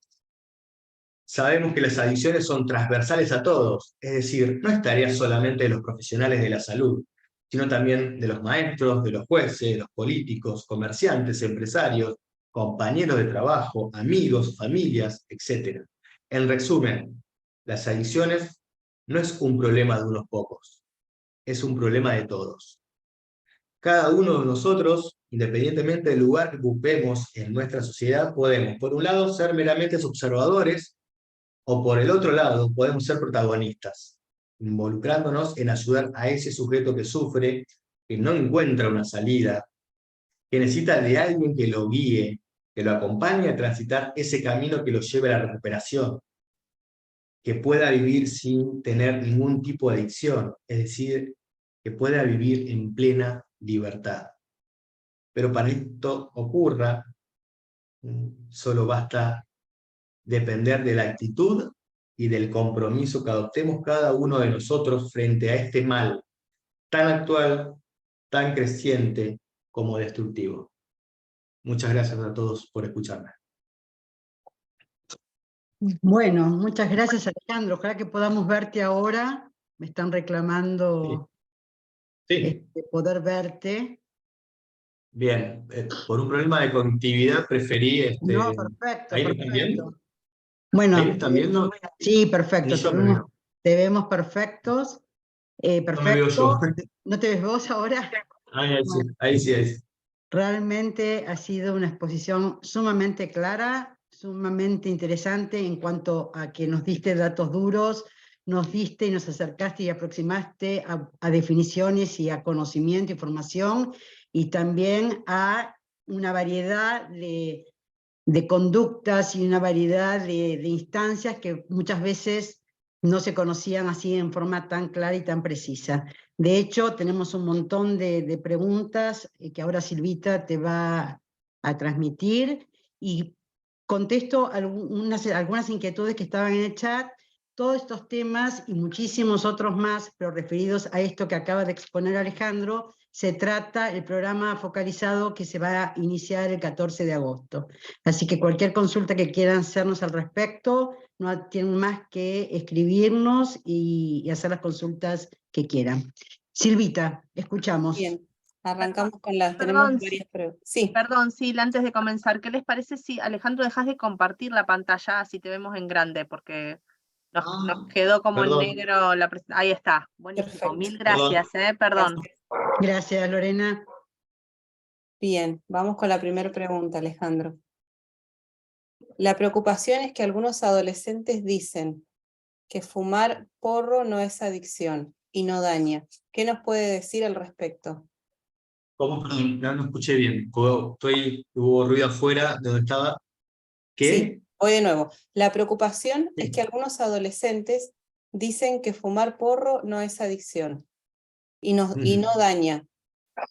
Sabemos que las adicciones son transversales a todos, es decir, no es tarea solamente de los profesionales de la salud, sino también de los maestros, de los jueces, de los políticos, comerciantes, empresarios, compañeros de trabajo, amigos, familias, etc. En resumen, las adicciones no es un problema de unos pocos, es un problema de todos. Cada uno de nosotros, independientemente del lugar que ocupemos en nuestra sociedad, podemos, por un lado, ser meramente observadores, o por el otro lado, podemos ser protagonistas, involucrándonos en ayudar a ese sujeto que sufre, que no encuentra una salida, que necesita de alguien que lo guíe, que lo acompañe a transitar ese camino que lo lleve a la recuperación, que pueda vivir sin tener ningún tipo de adicción, es decir, que pueda vivir en plena libertad. Pero para que esto ocurra, solo basta depender de la actitud y del compromiso que adoptemos cada uno de nosotros frente a este mal tan actual, tan creciente como destructivo. Muchas gracias a todos por escucharme. Bueno, muchas gracias, Alejandro. Ojalá que podamos verte ahora. Me están reclamando Sí. poder verte. Bien, por un problema de conectividad preferí... No, perfecto, ¿Ahí me perfecto. están viendo? Bueno, ¿Ahí me están viendo? sí, perfecto. Ni yo me veo. Te vemos perfectos. Perfecto. No me veo yo. ¿No te ves vos ahora? Ahí sí, ahí sí, ahí sí. Realmente ha sido una exposición sumamente clara, sumamente interesante en cuanto a que nos diste datos duros, nos diste y nos acercaste y aproximaste a definiciones y a conocimiento, información, y también a una variedad de conductas y una variedad de instancias que muchas veces no se conocían así en forma tan clara y tan precisa. De hecho, tenemos un montón de preguntas que ahora Silvita te va a transmitir, y contesto algunas inquietudes que estaban en el chat. Todos estos temas y muchísimos otros más, pero referidos a esto que acaba de exponer Alejandro, se trata el programa focalizado que se va a iniciar el 14 de agosto. Así que cualquier consulta que quieran hacernos al respecto, no tienen más que escribirnos y hacer las consultas que quieran. Silvita, escuchamos. Bien, arrancamos con las, Perdón, tenemos varias preguntas. Sí, Perdón, Sil, antes de comenzar, ¿qué les parece si, Alejandro, dejas de compartir la pantalla así te vemos en grande? Porque nos quedó como Perdón. en negro la presentación. Ahí está, buenísimo, Perfecto. mil gracias, perdón. Gracias, Lorena. bien, vamos con la primera pregunta, Alejandro. La preocupación es que algunos adolescentes dicen que fumar porro no es adicción y no daña. ¿Qué nos puede decir al respecto? ¿Cómo? Perdón, no escuché bien. Hubo ruido afuera de donde estaba. ¿Qué? Sí, voy de nuevo. La preocupación Sí. es que algunos adolescentes dicen que fumar porro no es adicción y no daña.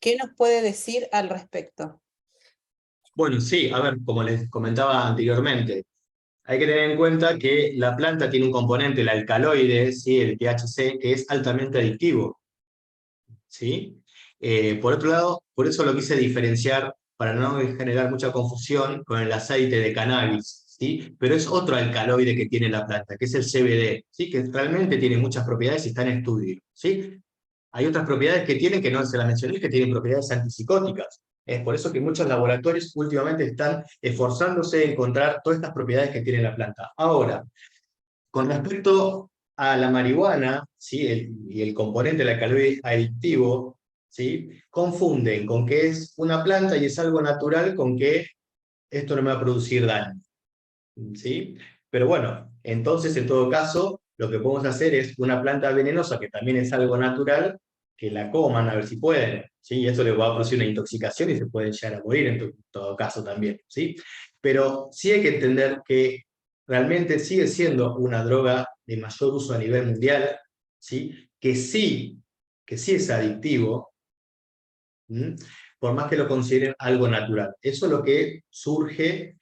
¿Qué nos puede decir al respecto? Bueno, sí, a ver, como les comentaba anteriormente, hay que tener en cuenta que la planta tiene un componente, el alcaloide, ¿sí? El THC, que es altamente adictivo, ¿sí? Por otro lado, por eso lo quise diferenciar para no generar mucha confusión con el aceite de cannabis, ¿sí? Pero es otro alcaloide que tiene la planta, que es el CBD, ¿sí? Que realmente tiene muchas propiedades y está en estudio, ¿sí? Hay otras propiedades que tiene, que no se las mencioné, que tienen propiedades antipsicóticas. Es por eso que muchos laboratorios últimamente están esforzándose en encontrar todas estas propiedades que tiene la planta. Ahora, con respecto a la marihuana, ¿sí? Y el componente del alcaloide adictivo, ¿sí? Confunden con que es una planta y es algo natural con que esto no me va a producir daño, ¿sí? Pero bueno, entonces en todo caso, lo que podemos hacer es una planta venenosa, que también es algo natural, que la coman a ver si pueden, ¿sí? Y eso les va a producir una intoxicación y se pueden llegar a morir en todo caso también, ¿sí? Pero sí hay que entender que realmente sigue siendo una droga de mayor uso a nivel mundial, ¿sí? Que sí es adictivo, ¿m? Por más que lo consideren algo natural. Eso es lo que surge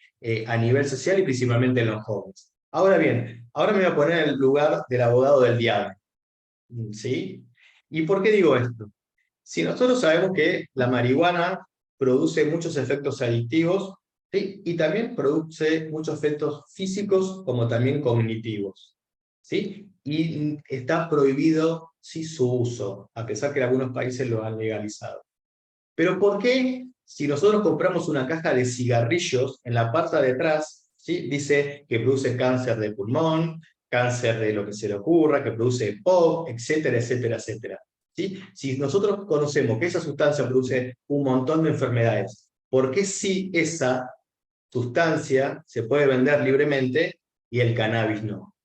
a nivel social y principalmente en los jóvenes. Ahora bien, ahora me voy a poner en el lugar del abogado del diablo, ¿sí? ¿Y por qué digo esto? Si nosotros sabemos que la marihuana produce muchos efectos adictivos, ¿sí? Y también produce muchos efectos físicos como también cognitivos, ¿sí? Y está prohibido, sí, su uso, a pesar que en algunos países lo han legalizado. Pero ¿por qué si nosotros compramos una caja de cigarrillos, en la parte de atrás, ¿sí? Dice que produce cáncer de pulmón, cáncer de lo que se le ocurra, que produce POC, etcétera, etcétera, etcétera? ¿Sí? Si nosotros conocemos que esa sustancia produce un montón de enfermedades, ¿por qué si esa sustancia se puede vender libremente y el cannabis no?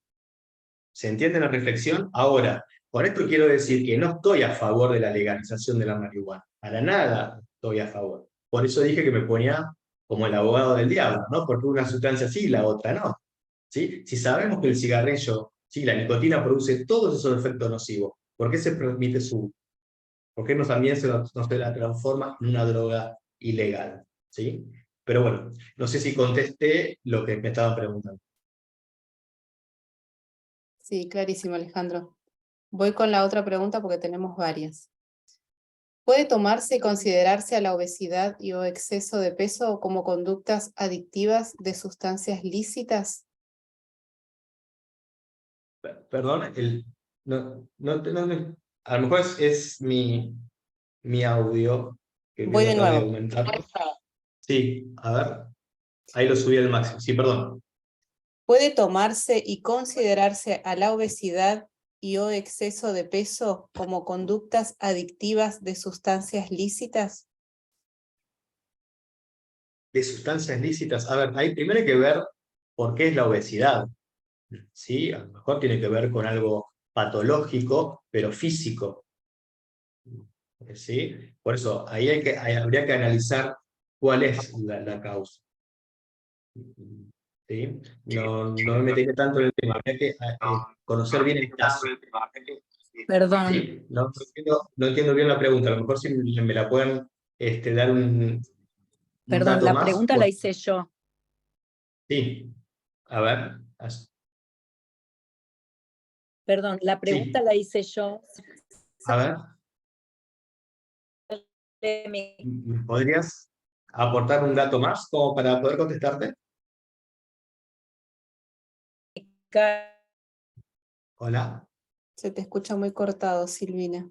¿Se entiende la reflexión? Ahora, con esto quiero decir que no estoy a favor de la legalización de la marihuana. Para nada estoy a favor. Por eso dije que me ponía como el abogado del diablo, ¿no? Porque una sustancia sí y la otra no. ¿Sí? Si sabemos que el cigarrillo, ¿sí? La nicotina produce todos esos efectos nocivos, ¿por qué se permite su? ¿Por qué no también se la transforma en una droga ilegal? ¿Sí? Pero bueno, no sé si contesté lo que me estaban preguntando. Sí, clarísimo, Alejandro. Voy con la otra pregunta porque tenemos varias. ¿Puede tomarse y considerarse a la obesidad y o exceso de peso como conductas adictivas de sustancias lícitas? Perdón, a lo mejor es mi audio que Voy de tratar de nuevo. aumentar. Sí, a ver, ahí lo subí al máximo. Sí, perdón. ¿Puede tomarse y considerarse a la obesidad y o exceso de peso como conductas adictivas de sustancias lícitas? De sustancias lícitas. A ver, primero hay que ver por qué es la obesidad. ¿Sí? A lo mejor tiene que ver con algo patológico, pero físico. ¿Sí? Por eso, habría que analizar cuál es la causa. ¿Sí? No me meteré tanto en el tema, habría que conocer bien el caso. Perdón, ¿Sí? No entiendo bien la pregunta, a lo mejor si me la pueden dar un perdón, dato la más. pregunta la hice yo. Sí, a ver. Perdón, la pregunta Sí, la hice yo. a ver. ¿Podrías aportar un dato más como para poder contestarte? Hola. Se te escucha muy cortado, Silvina.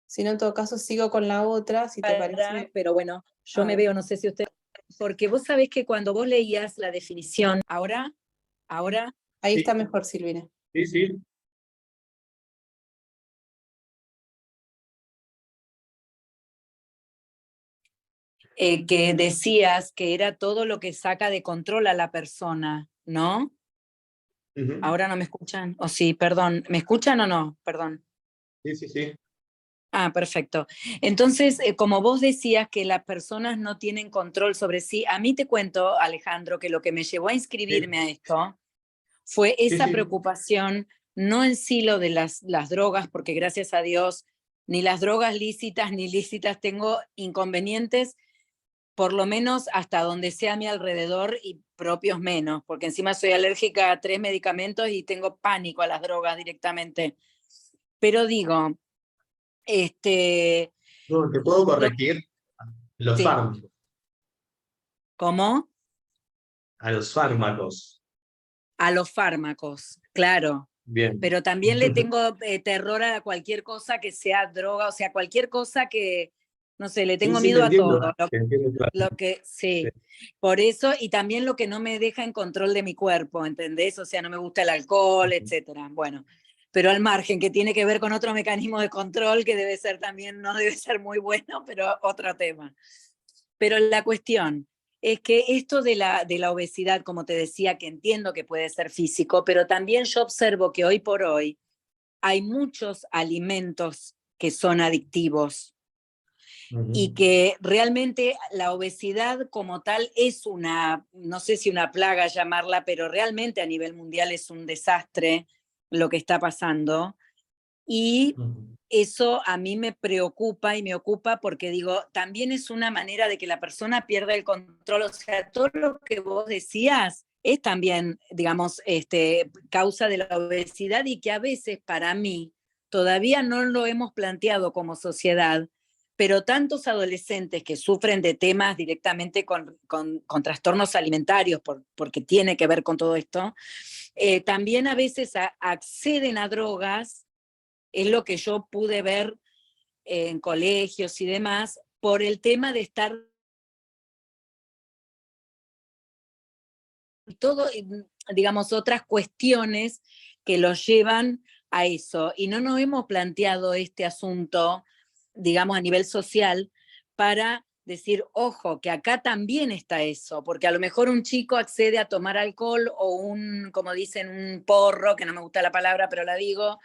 Si no, en todo caso, sigo con la otra, si te parece. Pero bueno, yo A me ver. veo, no sé si usted, porque vos sabés que cuando vos leías la definición, ahora, Ahí Sí, está mejor, Silvina. sí. que decías que era todo lo que saca de control a la persona, ¿no? Ujú. Ahora no me escuchan, o sí, perdón, ¿me escuchan o no? Perdón. Sí. Ah, perfecto. Entonces, como vos decías que las personas no tienen control sobre sí, a mí te cuento, Alejandro, que lo que me llevó a inscribirme a esto fue esa Sí. preocupación, no en sí lo de las drogas, porque gracias a Dios, ni las drogas lícitas ni ilícitas tengo inconvenientes, por lo menos hasta donde sea a mi alrededor y propios menos, porque encima soy alérgica a 3 medicamentos y tengo pánico a las drogas directamente. Pero digo, No, te puedo lo, corregir. Los sí, fármacos. ¿cómo? A los fármacos. A los fármacos, claro. Bien. Pero también le tengo terror a cualquier cosa que sea droga, o sea, cualquier cosa que, no sé, le tengo Sí, te miedo a entiendo. todo. Te entiendo, claro. Lo que, sí, por eso, y también lo que no me deja en control de mi cuerpo, ¿entendés? O sea, no me gusta el alcohol, etcétera. Bueno, pero al margen, que tiene que ver con otro mecanismo de control que debe ser también, no debe ser muy bueno, pero otro tema. Pero la cuestión es que esto de la obesidad, como te decía, que entiendo que puede ser físico, pero también yo observo que hoy por hoy hay muchos alimentos que son adictivos y que realmente la obesidad como tal es una, no sé si una plaga llamarla, pero realmente a nivel mundial es un desastre lo que está pasando. Y eso a mí me preocupa y me ocupa porque digo, también es una manera de que la persona pierda el control. O sea, todo lo que vos decías es también, digamos, causa de la obesidad y que a veces para mí todavía no lo hemos planteado como sociedad, pero tantos adolescentes que sufren de temas directamente con trastornos alimentarios, porque tiene que ver con todo esto, también a veces acceden a drogas, es lo que yo pude ver en colegios y demás, por el tema de estar todo, digamos, otras cuestiones que los llevan a eso. Y no nos hemos planteado este asunto, digamos, a nivel social, para decir, ojo, que acá también está eso, porque a lo mejor un chico accede a tomar alcohol o un, como dicen, un porro, que no me gusta la palabra, pero la digo,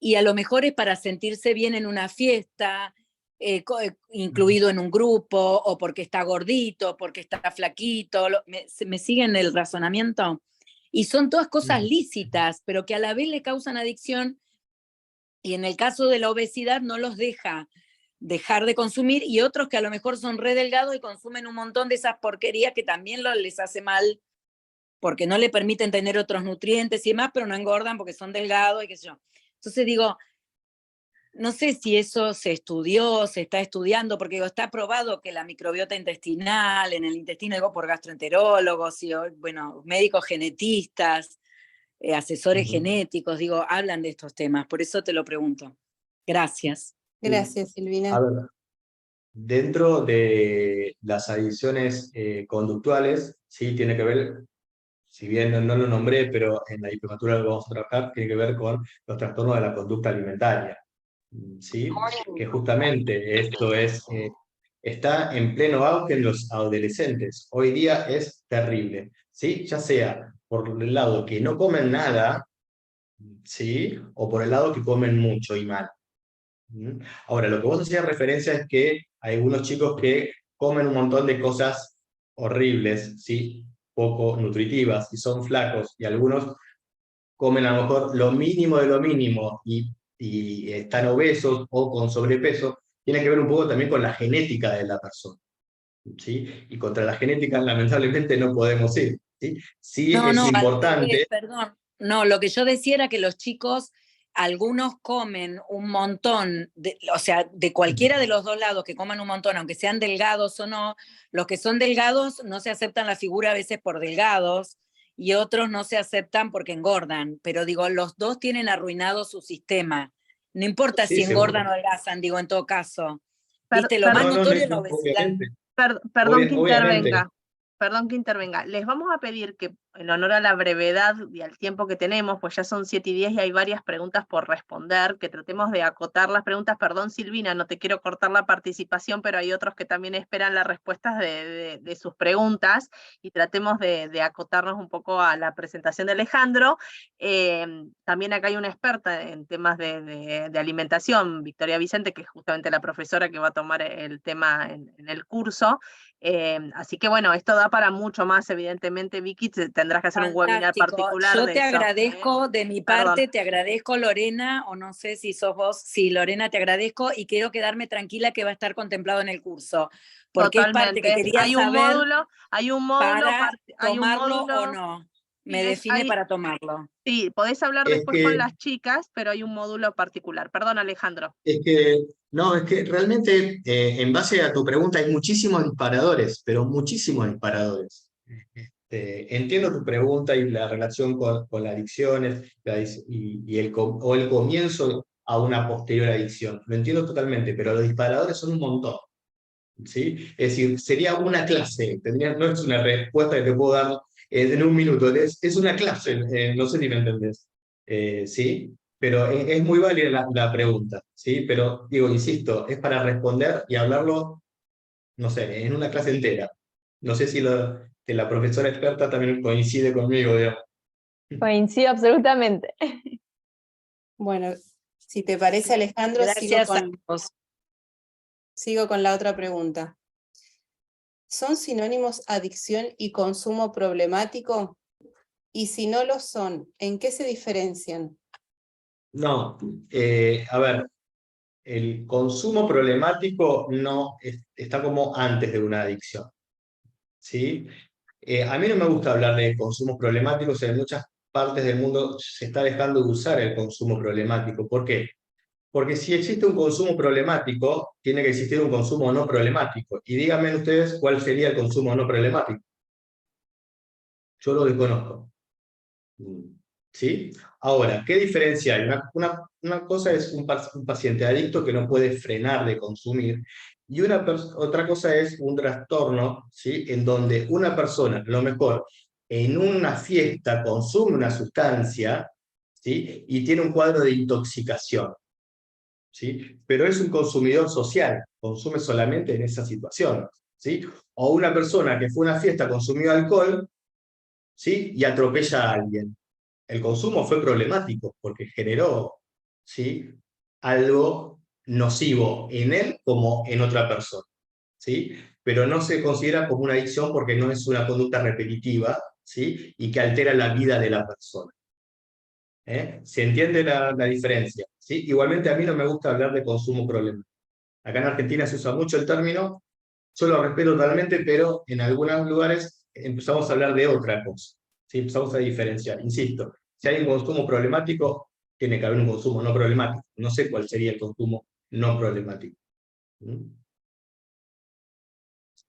y a lo mejor es para sentirse bien en una fiesta, incluido en un grupo, o porque está gordito, porque está flaquito, ¿me siguen el razonamiento? Y son todas cosas lícitas, pero que a la vez le causan adicción, y en el caso de la obesidad no los deja dejar de consumir, y otros que a lo mejor son re delgados y consumen un montón de esas porquerías que también les hace mal, porque no le permiten tener otros nutrientes y demás, pero no engordan porque son delgados y qué sé yo. Entonces digo, no sé si eso se estudió, se está estudiando, porque digo, está probado que la microbiota intestinal, en el intestino, digo, por gastroenterólogos y, bueno, médicos genetistas, asesores genéticos, digo, hablan de estos temas, por eso te lo pregunto. Gracias. Gracias, Silvina. A ver, dentro de las adicciones conductuales, sí tiene que ver si bien no lo nombré, pero en la diplomatura lo vamos a trabajar, tiene que ver con los trastornos de la conducta alimentaria, ¿sí? Que justamente esto está en pleno auge en los adolescentes. Hoy día es terrible, ¿sí? Ya sea por el lado que no comen nada, ¿sí? O por el lado que comen mucho y mal. Ahora, lo que vos hacías referencia es que hay algunos chicos que comen un montón de cosas horribles, ¿sí? Poco nutritivas, y son flacos, y algunos comen a lo mejor lo mínimo de lo mínimo y están obesos o con sobrepeso. Tiene que ver un poco también con la genética de la persona, ¿sí? Y contra la genética lamentablemente no podemos ir, ¿sí? Sí No, es no, al revés, importante. perdón. No, lo que yo decía era que los chicos, algunos comen un montón, o sea, de cualquiera de los dos lados que coman un montón, aunque sean delgados o no, los que son delgados no se aceptan la figura a veces por delgados y otros no se aceptan porque engordan, pero digo, los dos tienen arruinado su sistema. No importa Sí, si engordan o seguro. adelgazan, digo, en todo caso. Per- Viste, lo más per- No, no, notorio es la obesidad. obviamente. Perdón que Obviamente. intervenga, perdón que intervenga. Les vamos a pedir que, en honor a la brevedad y al tiempo que tenemos, pues ya son 7:10 y hay varias preguntas por responder, que tratemos de acotar las preguntas. Perdón, Silvina, no te quiero cortar la participación, pero hay otros que también esperan las respuestas de sus preguntas y tratemos de acotarnos un poco a la presentación de Alejandro. También acá hay una experta en temas de alimentación, Victoria Vicente, que es justamente la profesora que va a tomar el tema en el curso. Así que bueno, esto da para mucho más, evidentemente, Vicky, tendrás que hacer un webinar Fantástico. particular Yo de te esto. agradezco, de mi Perdón. parte, te agradezco, Lorena, o no sé si sos vos, sí, Lorena, te agradezco y quiero quedarme tranquila que va a estar contemplado en el curso, porque es parte que Totalmente. quería saber Hay un módulo, para tomarlo o no. Me sí, define para tomarlo. sí, podés hablar Es después con que las chicas, pero hay un módulo particular. Perdón, Alejandro. No, es que realmente en base a tu pregunta hay muchísimos disparadores, pero muchísimos disparadores. Entiendo tu pregunta y la relación con las adicciones o el comienzo a una posterior adicción. Lo entiendo totalmente, pero los disparadores son un montón, ¿sí? Es decir, sería una clase, no es una respuesta que te puedo dar en un minuto, es una clase, no sé si me entendés, ¿sí? Pero es muy válida la pregunta, ¿sí? Pero digo, insisto, es para responder y hablarlo, no sé, en una clase entera. No sé si que la profesora experta también coincide conmigo, digamos. Coincido absolutamente. Bueno, si te parece, Alejandro, Gracias a vos. sigo con la otra pregunta. ¿Son sinónimos adicción y consumo problemático? Y si no lo son, ¿en qué se diferencian? No, a ver, el consumo problemático no está como antes de una adicción, ¿sí? A mí no me gusta hablar de consumos problemáticos, en muchas partes del mundo se está dejando de usar el consumo problemático. ¿Por qué? Porque si existe un consumo problemático, tiene que existir un consumo no problemático. Y díganme ustedes cuál sería el consumo no problemático. Yo lo desconozco. ¿Sí? Ahora, ¿qué diferencia hay? Una cosa es un paciente adicto que no puede frenar de consumir, y otra cosa es un trastorno, ¿sí? En donde una persona, a lo mejor en una fiesta, consume una sustancia, ¿sí? Y tiene un cuadro de intoxicación, ¿sí? Pero es un consumidor social, consume solamente en esa situación, ¿sí? O una persona que fue a una fiesta, consumió alcohol, ¿sí? Y atropella a alguien. El consumo fue problemático porque generó, ¿sí? Algo nocivo en él como en otra persona, ¿sí? Pero no se considera como una adicción porque no es una conducta repetitiva, ¿sí? Y que altera la vida de la persona. ¿Se entiende la diferencia? ¿Sí? Igualmente a mí no me gusta hablar de consumo problemático. Acá en Argentina se usa mucho el término, yo lo respeto totalmente, pero en algunos lugares empezamos a hablar de otra cosa, ¿sí? Empezamos a diferenciar. Insisto, si hay un consumo problemático, tiene que haber un consumo no problemático. No sé cuál sería el consumo no problemático.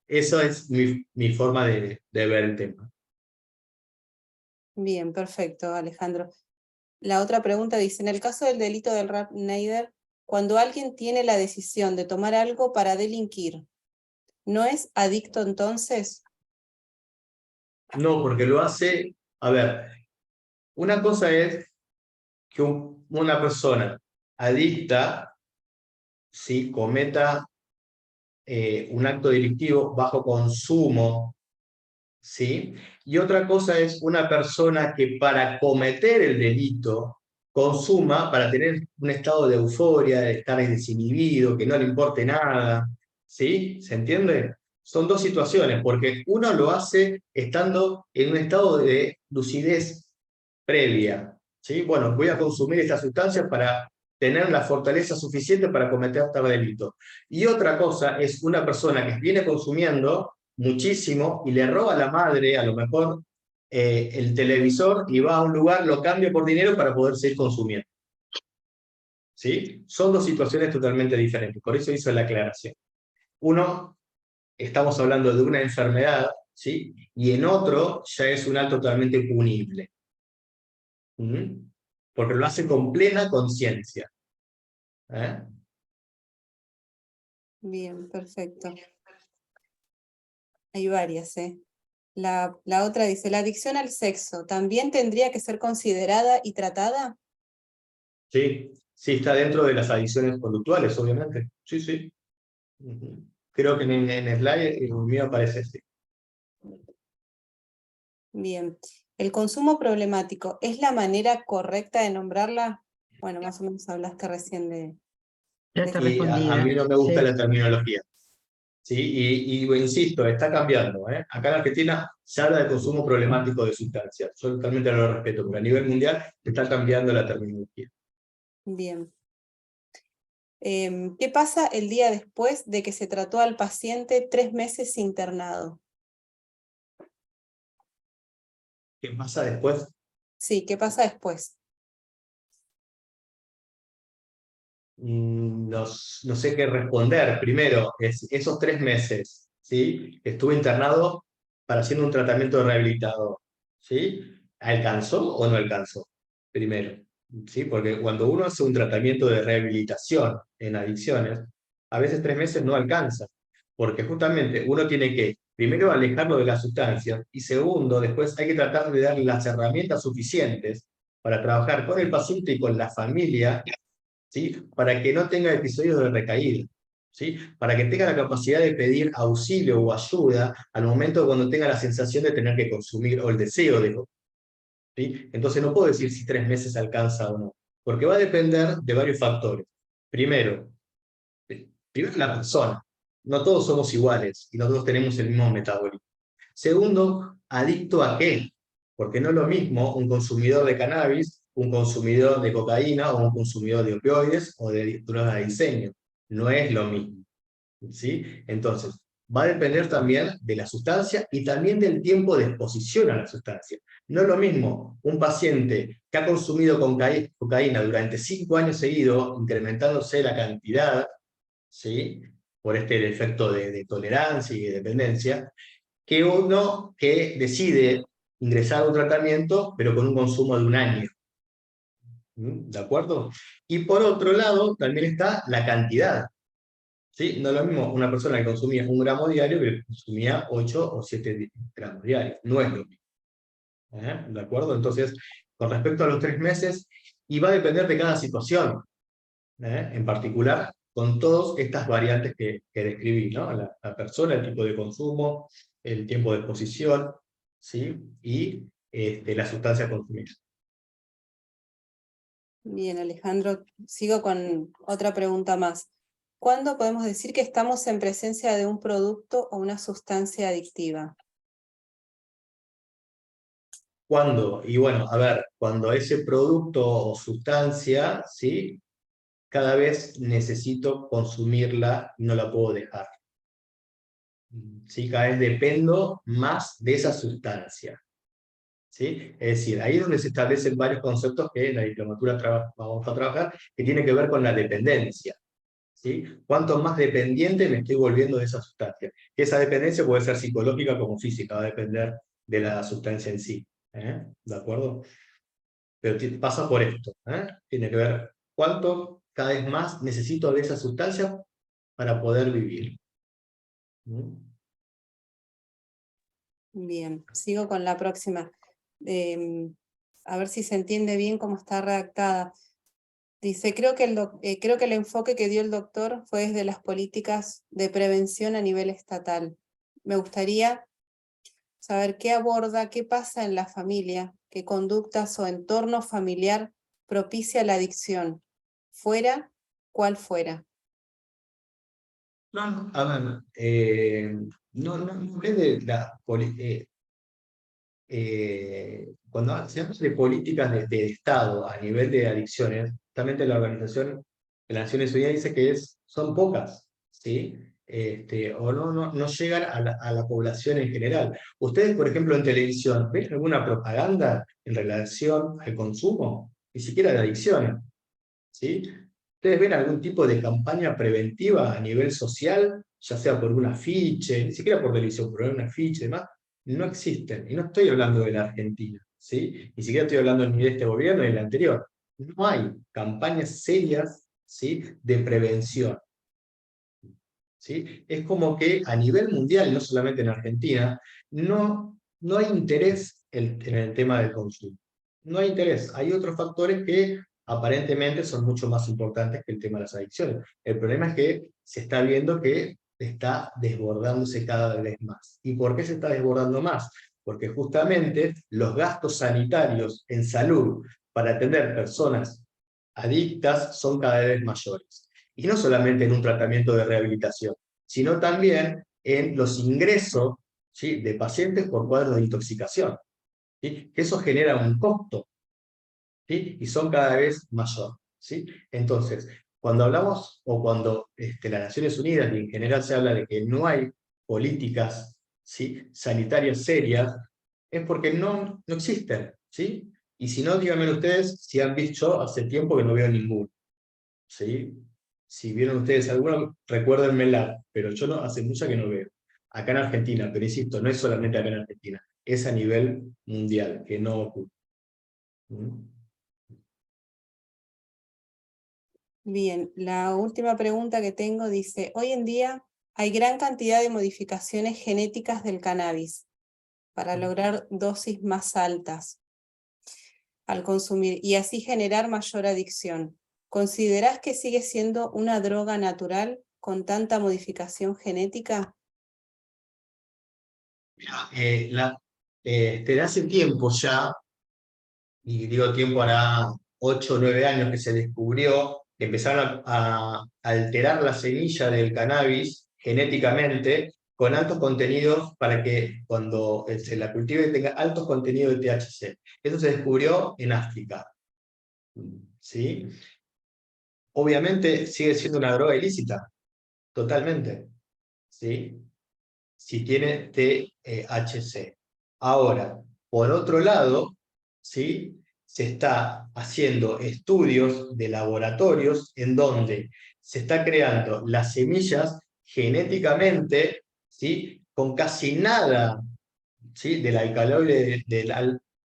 Esa es mi forma de ver el tema. Bien, perfecto, Alejandro. La otra pregunta dice, en el caso del delito del Ralph Nader, cuando alguien tiene la decisión de tomar algo para delinquir, ¿no es adicto entonces? No, porque lo hace A ver, una cosa es que una persona adicta, ¿sí?, cometa un acto delictivo bajo consumo, ¿sí? Y otra cosa es una persona que para cometer el delito consuma para tener un estado de euforia, de estar desinhibido, que no le importe nada, ¿sí? ¿Se entiende? Son dos situaciones, porque uno lo hace estando en un estado de lucidez previa, ¿sí? Bueno, voy a consumir esta sustancia para tener la fortaleza suficiente para cometer tal delito. Y otra cosa es una persona que viene consumiendo muchísimo y le roba a la madre, a lo mejor, el televisor y va a un lugar, lo cambia por dinero para poder seguir consumiendo. ¿Sí? Son dos situaciones totalmente diferentes, por eso hizo la aclaración. Uno, estamos hablando de una enfermedad, ¿sí? Y en otro ya es un acto totalmente punible. Porque lo hace con plena conciencia. Bien, perfecto. Hay varias, ¿eh? La otra dice, ¿la adicción al sexo también tendría que ser considerada y tratada? Sí, sí, está dentro de las adicciones conductuales, obviamente. Sí, sí. Creo que en slide el mío aparece así. Bien. ¿El consumo problemático es la manera correcta de nombrarla? Bueno, más o menos hablaste recién de... Ya está Y a respondida. mí no me gusta Sí. la terminología. ¿Sí? Y insisto, está cambiando. Acá en Argentina se habla de consumo problemático de sustancias. Yo totalmente lo respeto, pero a nivel mundial está cambiando la terminología. Bien. ¿Qué pasa el día después de que se trató al paciente 3 meses internado? ¿Qué pasa después? Sí, ¿qué pasa después? No sé qué responder. Primero, esos 3 meses, ¿sí?, estuve internado para haciendo un tratamiento de rehabilitador, ¿sí? ¿Alcanzó o no alcanzó? Primero, ¿sí? Porque cuando uno hace un tratamiento de rehabilitación en adicciones, a veces 3 meses no alcanza, porque justamente uno tiene que, primero, alejarlo de la sustancia, y segundo, después hay que tratar de darle las herramientas suficientes para trabajar con el paciente y con la familia, ¿sí?, para que no tenga episodios de recaída, ¿sí?, para que tenga la capacidad de pedir auxilio o ayuda al momento cuando tenga la sensación de tener que consumir o el deseo de, ¿sí? Entonces no puedo decir si 3 meses alcanza o no, porque va a depender de varios factores. Primero la persona. No todos somos iguales y no todos tenemos el mismo metabolismo. Segundo, ¿adicto a qué? Porque no es lo mismo un consumidor de cannabis, un consumidor de cocaína o un consumidor de opioides o de drogas de diseño. No es lo mismo, ¿sí? Entonces, va a depender también de la sustancia y también del tiempo de exposición a la sustancia. No es lo mismo un paciente que ha consumido cocaína durante 5 años seguidos, incrementándose la cantidad, ¿sí?, por este efecto de tolerancia y de dependencia, que uno que decide ingresar a un tratamiento, pero con un consumo de 1 año. ¿De acuerdo? Y por otro lado, también está la cantidad. ¿Sí? No es lo mismo una persona que consumía 1 gramo diario que consumía 8 o 7 gramos diarios. No es lo mismo. ¿De acuerdo? Entonces, con respecto a los 3 meses, y va a depender de cada situación, en particular, con todas estas variantes que describí, ¿no? La persona, el tipo de consumo, el tiempo de exposición, ¿sí?, y la sustancia consumida. Bien, Alejandro, sigo con otra pregunta más. ¿Cuándo podemos decir que estamos en presencia de un producto o una sustancia adictiva? ¿Cuándo? Y bueno, a ver, cuando ese producto o sustancia, ¿sí?, cada vez necesito consumirla y no la puedo dejar. ¿Sí? Cada vez dependo más de esa sustancia. ¿Sí? Es decir, ahí es donde se establecen varios conceptos que en la diplomatura vamos a trabajar, que tiene que ver con la dependencia. ¿Sí? Cuánto más dependiente me estoy volviendo de esa sustancia. Esa dependencia puede ser psicológica como física, va a depender de la sustancia en sí. ¿De acuerdo? Pero pasa por esto. Tiene que ver cuánto cada vez más necesito de esa sustancia para poder vivir. Bien, sigo con la próxima. A ver si se entiende bien cómo está redactada. Dice, creo que el enfoque que dio el doctor fue desde las políticas de prevención a nivel estatal. Me gustaría saber qué aborda, qué pasa en la familia, qué conductas o entorno familiar propicia la adicción, fuera cual fuera. No, a ver, no es de la cuando se habla de políticas de Estado a nivel de adicciones, justamente la Organización de las Naciones Unidas dice que son pocas, ¿sí? O no llegan a la población en general. Ustedes, por ejemplo, en televisión, ¿ven alguna propaganda en relación al consumo? Ni siquiera de adicciones, ¿sí? ¿Ustedes ven algún tipo de campaña preventiva a nivel social, ya sea por un afiche, ni siquiera por televisión, por un afiche y demás? No existen. Y no estoy hablando de la Argentina, ¿sí? Ni siquiera estoy hablando ni de este gobierno ni del anterior. No hay campañas serias, ¿sí?, de prevención, ¿sí? Es como que a nivel mundial, no solamente en Argentina, no hay interés en el tema del consumo. No hay interés. Hay otros factores que aparentemente son mucho más importantes que el tema de las adicciones. El problema es que se está viendo que está desbordándose cada vez más. ¿Y por qué se está desbordando más? Porque justamente los gastos sanitarios en salud para atender personas adictas son cada vez mayores. Y no solamente en un tratamiento de rehabilitación, sino también en los ingresos, ¿sí?, de pacientes por cuadros de intoxicación, ¿sí? Eso genera un costo, ¿sí?, y son cada vez mayor, ¿sí? Entonces, cuando hablamos, o cuando las Naciones Unidas, y en general se habla de que no hay políticas, ¿sí?, sanitarias serias, es porque no existen, ¿sí? Y si no, díganme ustedes si han visto, hace tiempo que no veo ninguno, ¿sí? Si vieron ustedes alguno, recuérdenmela, pero yo hace mucho que no veo. Acá en Argentina, pero insisto, no es solamente acá en Argentina, es a nivel mundial, que no ocurre. ¿Mm? Bien, la última pregunta que tengo dice, hoy en día hay gran cantidad de modificaciones genéticas del cannabis para lograr dosis más altas al consumir y así generar mayor adicción. ¿Considerás que sigue siendo una droga natural con tanta modificación genética? Desde hace tiempo ya, y digo tiempo, hará 8 o 9 años que se descubrió, que empezaron a alterar la semilla del cannabis genéticamente con altos contenidos para que cuando se la cultive tenga altos contenidos de THC. Eso se descubrió en África, ¿sí? Obviamente sigue siendo una droga ilícita, totalmente, ¿sí?, si tiene THC. Ahora, por otro lado, ¿sí?, se está haciendo estudios de laboratorios en donde se está creando las semillas genéticamente, ¿sí?, con casi nada, ¿sí?, del alcaloide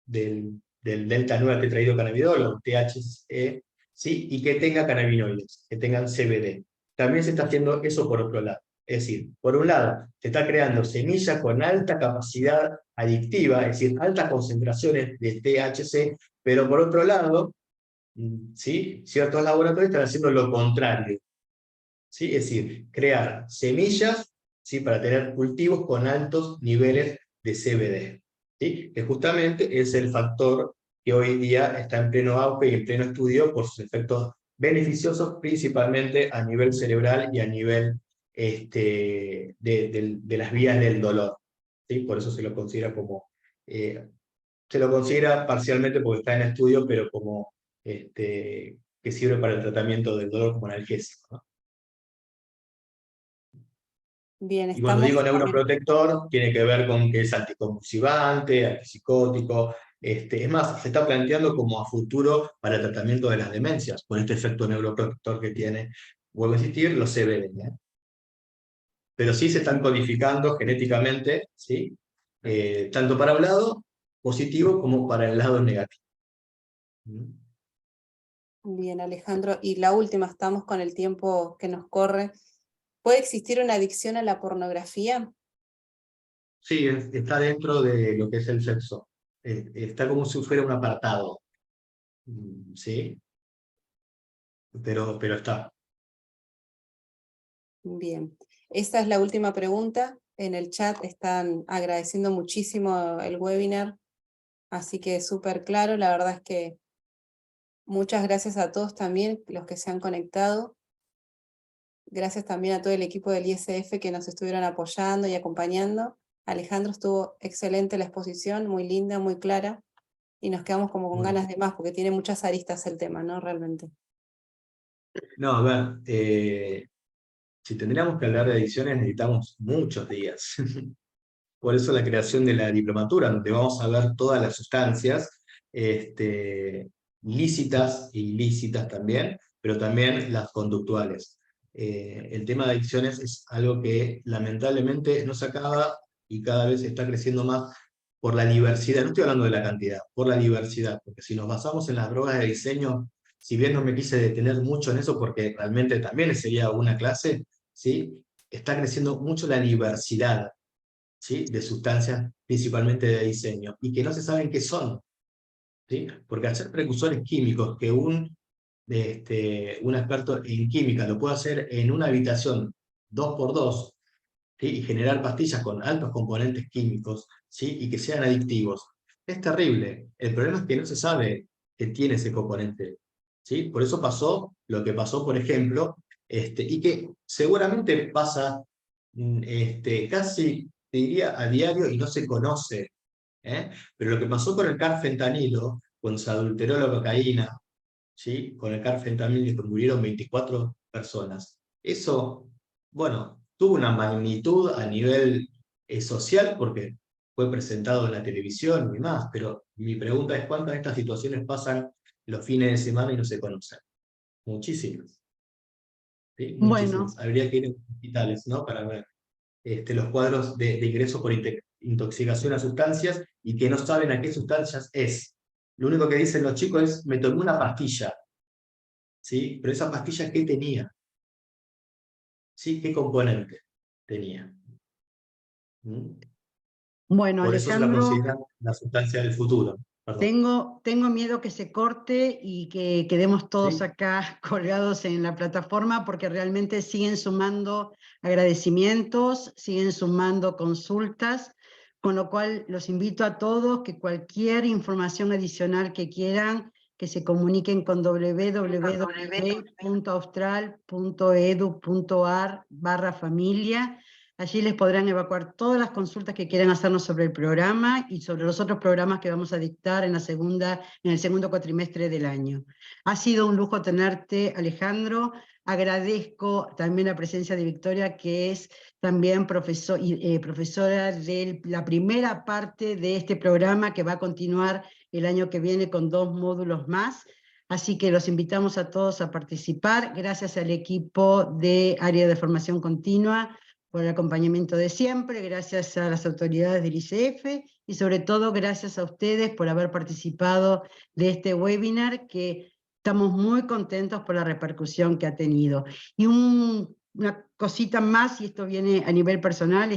del delta 9 tetrahidrocannabinol, o THC, ¿sí?, y que tenga cannabinoides, que tengan CBD. También se está haciendo eso por otro lado. Es decir, por un lado, se está creando semillas con alta capacidad adictiva, es decir, altas concentraciones de THC, pero por otro lado, ¿sí?, ciertos laboratorios están haciendo lo contrario, ¿sí?, es decir, crear semillas, ¿sí?, para tener cultivos con altos niveles de CBD, ¿sí?, que justamente es el factor que hoy día está en pleno auge y en pleno estudio por sus efectos beneficiosos, principalmente a nivel cerebral y a nivel de las vías del dolor, ¿sí? Por eso se lo considera se lo considera parcialmente porque está en estudio, pero como que sirve para el tratamiento del dolor como analgésico, ¿no? Bien, Y cuando estamos digo neuroprotector, tiene que ver con que es anticonvulsivante, antipsicótico. Es más, se está planteando como a futuro para el tratamiento de las demencias, por este efecto neuroprotector que tiene, vuelvo a insistir, los CBD, ¿eh? Pero sí se están codificando genéticamente, ¿sí? Tanto para el lado positivo como para el lado negativo. Bien, Alejandro. Y la última, estamos con el tiempo que nos corre. ¿Puede existir una adicción a la pornografía? Sí, está dentro de lo que es el sexo. está como si fuera un apartado, ¿sí? Pero está. Bien, esta es la última pregunta. En el chat están agradeciendo muchísimo el webinar, así que súper claro. La verdad es que muchas gracias a todos también, los que se han conectado. Gracias también a todo el equipo del ISF que nos estuvieron apoyando y acompañando. Alejandro, estuvo excelente la exposición, muy linda, muy clara, y nos quedamos como con ganas de más, porque tiene muchas aristas el tema, ¿no? Realmente. No, a ver, si tendríamos que hablar de adicciones necesitamos muchos días. Por eso la creación de la diplomatura, donde vamos a ver todas las sustancias, lícitas e ilícitas también, pero también las conductuales. El tema de adicciones es algo que lamentablemente no se acaba y cada vez está creciendo más por la diversidad. No estoy hablando de la cantidad, por la diversidad, porque si nos basamos en las drogas de diseño, si bien no me quise detener mucho en eso porque realmente también sería una clase, ¿sí? Está creciendo mucho la diversidad, ¿sí? De sustancias, principalmente de diseño, y que no se saben qué son, ¿sí? Porque al ser precursores químicos, que un experto en química lo puede hacer en una habitación 2x2, ¿sí? Y generar pastillas con altos componentes químicos, ¿sí? Y que sean adictivos, es terrible. El problema es que no se sabe que tiene ese componente, ¿sí? Por eso pasó lo que pasó, por ejemplo, y que seguramente pasa casi, te diría, a diario y no se conoce, ¿eh? Pero lo que pasó con el carfentanilo, cuando se adulteró la cocaína, ¿sí? Con el carfentanilo que murieron 24 personas, eso, bueno, tuvo una magnitud a nivel social porque fue presentado en la televisión y demás, pero mi pregunta es ¿cuántas de estas situaciones pasan los fines de semana y no se conocen? Muchísimas. ¿Sí? Bueno, Muchísimas. Habría que ir a hospitales, ¿no? Para ver los cuadros de ingreso por intoxicación a sustancias y que no saben a qué sustancias es. Lo único que dicen los chicos es, me tomé una pastilla, ¿sí? Pero esa pastilla, ¿qué tenía? ¿Sí? ¿Qué componente tenía? ¿Mm? bueno, Por eso se la Alejandro, considera la sustancia del futuro. Perdón. tengo miedo que se corte y que quedemos todos ¿Sí? acá colgados en la plataforma porque realmente siguen sumando agradecimientos, siguen sumando consultas, con lo cual los invito a todos que cualquier información adicional que quieran, que se comuniquen con www.austral.edu.ar/familia. Allí les podrán evacuar todas las consultas que quieran hacernos sobre el programa y sobre los otros programas que vamos a dictar en el segundo cuatrimestre del año. Ha sido un lujo tenerte, Alejandro. Agradezco también la presencia de Victoria, que es también profesora de la primera parte de este programa, que va a continuar el año que viene con 2 módulos más. Así que los invitamos a todos a participar. Gracias al equipo de Área de Formación Continua por el acompañamiento de siempre, gracias a las autoridades del ICF y sobre todo gracias a ustedes por haber participado de este webinar, que estamos muy contentos por la repercusión que ha tenido. Y una cosita más, y esto viene a nivel personal,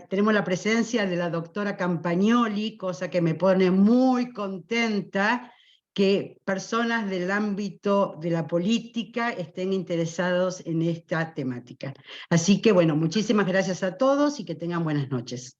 tenemos la presencia de la doctora Campagnoli, cosa que me pone muy contenta, que personas del ámbito de la política estén interesados en esta temática. Así que bueno, muchísimas gracias a todos y que tengan buenas noches.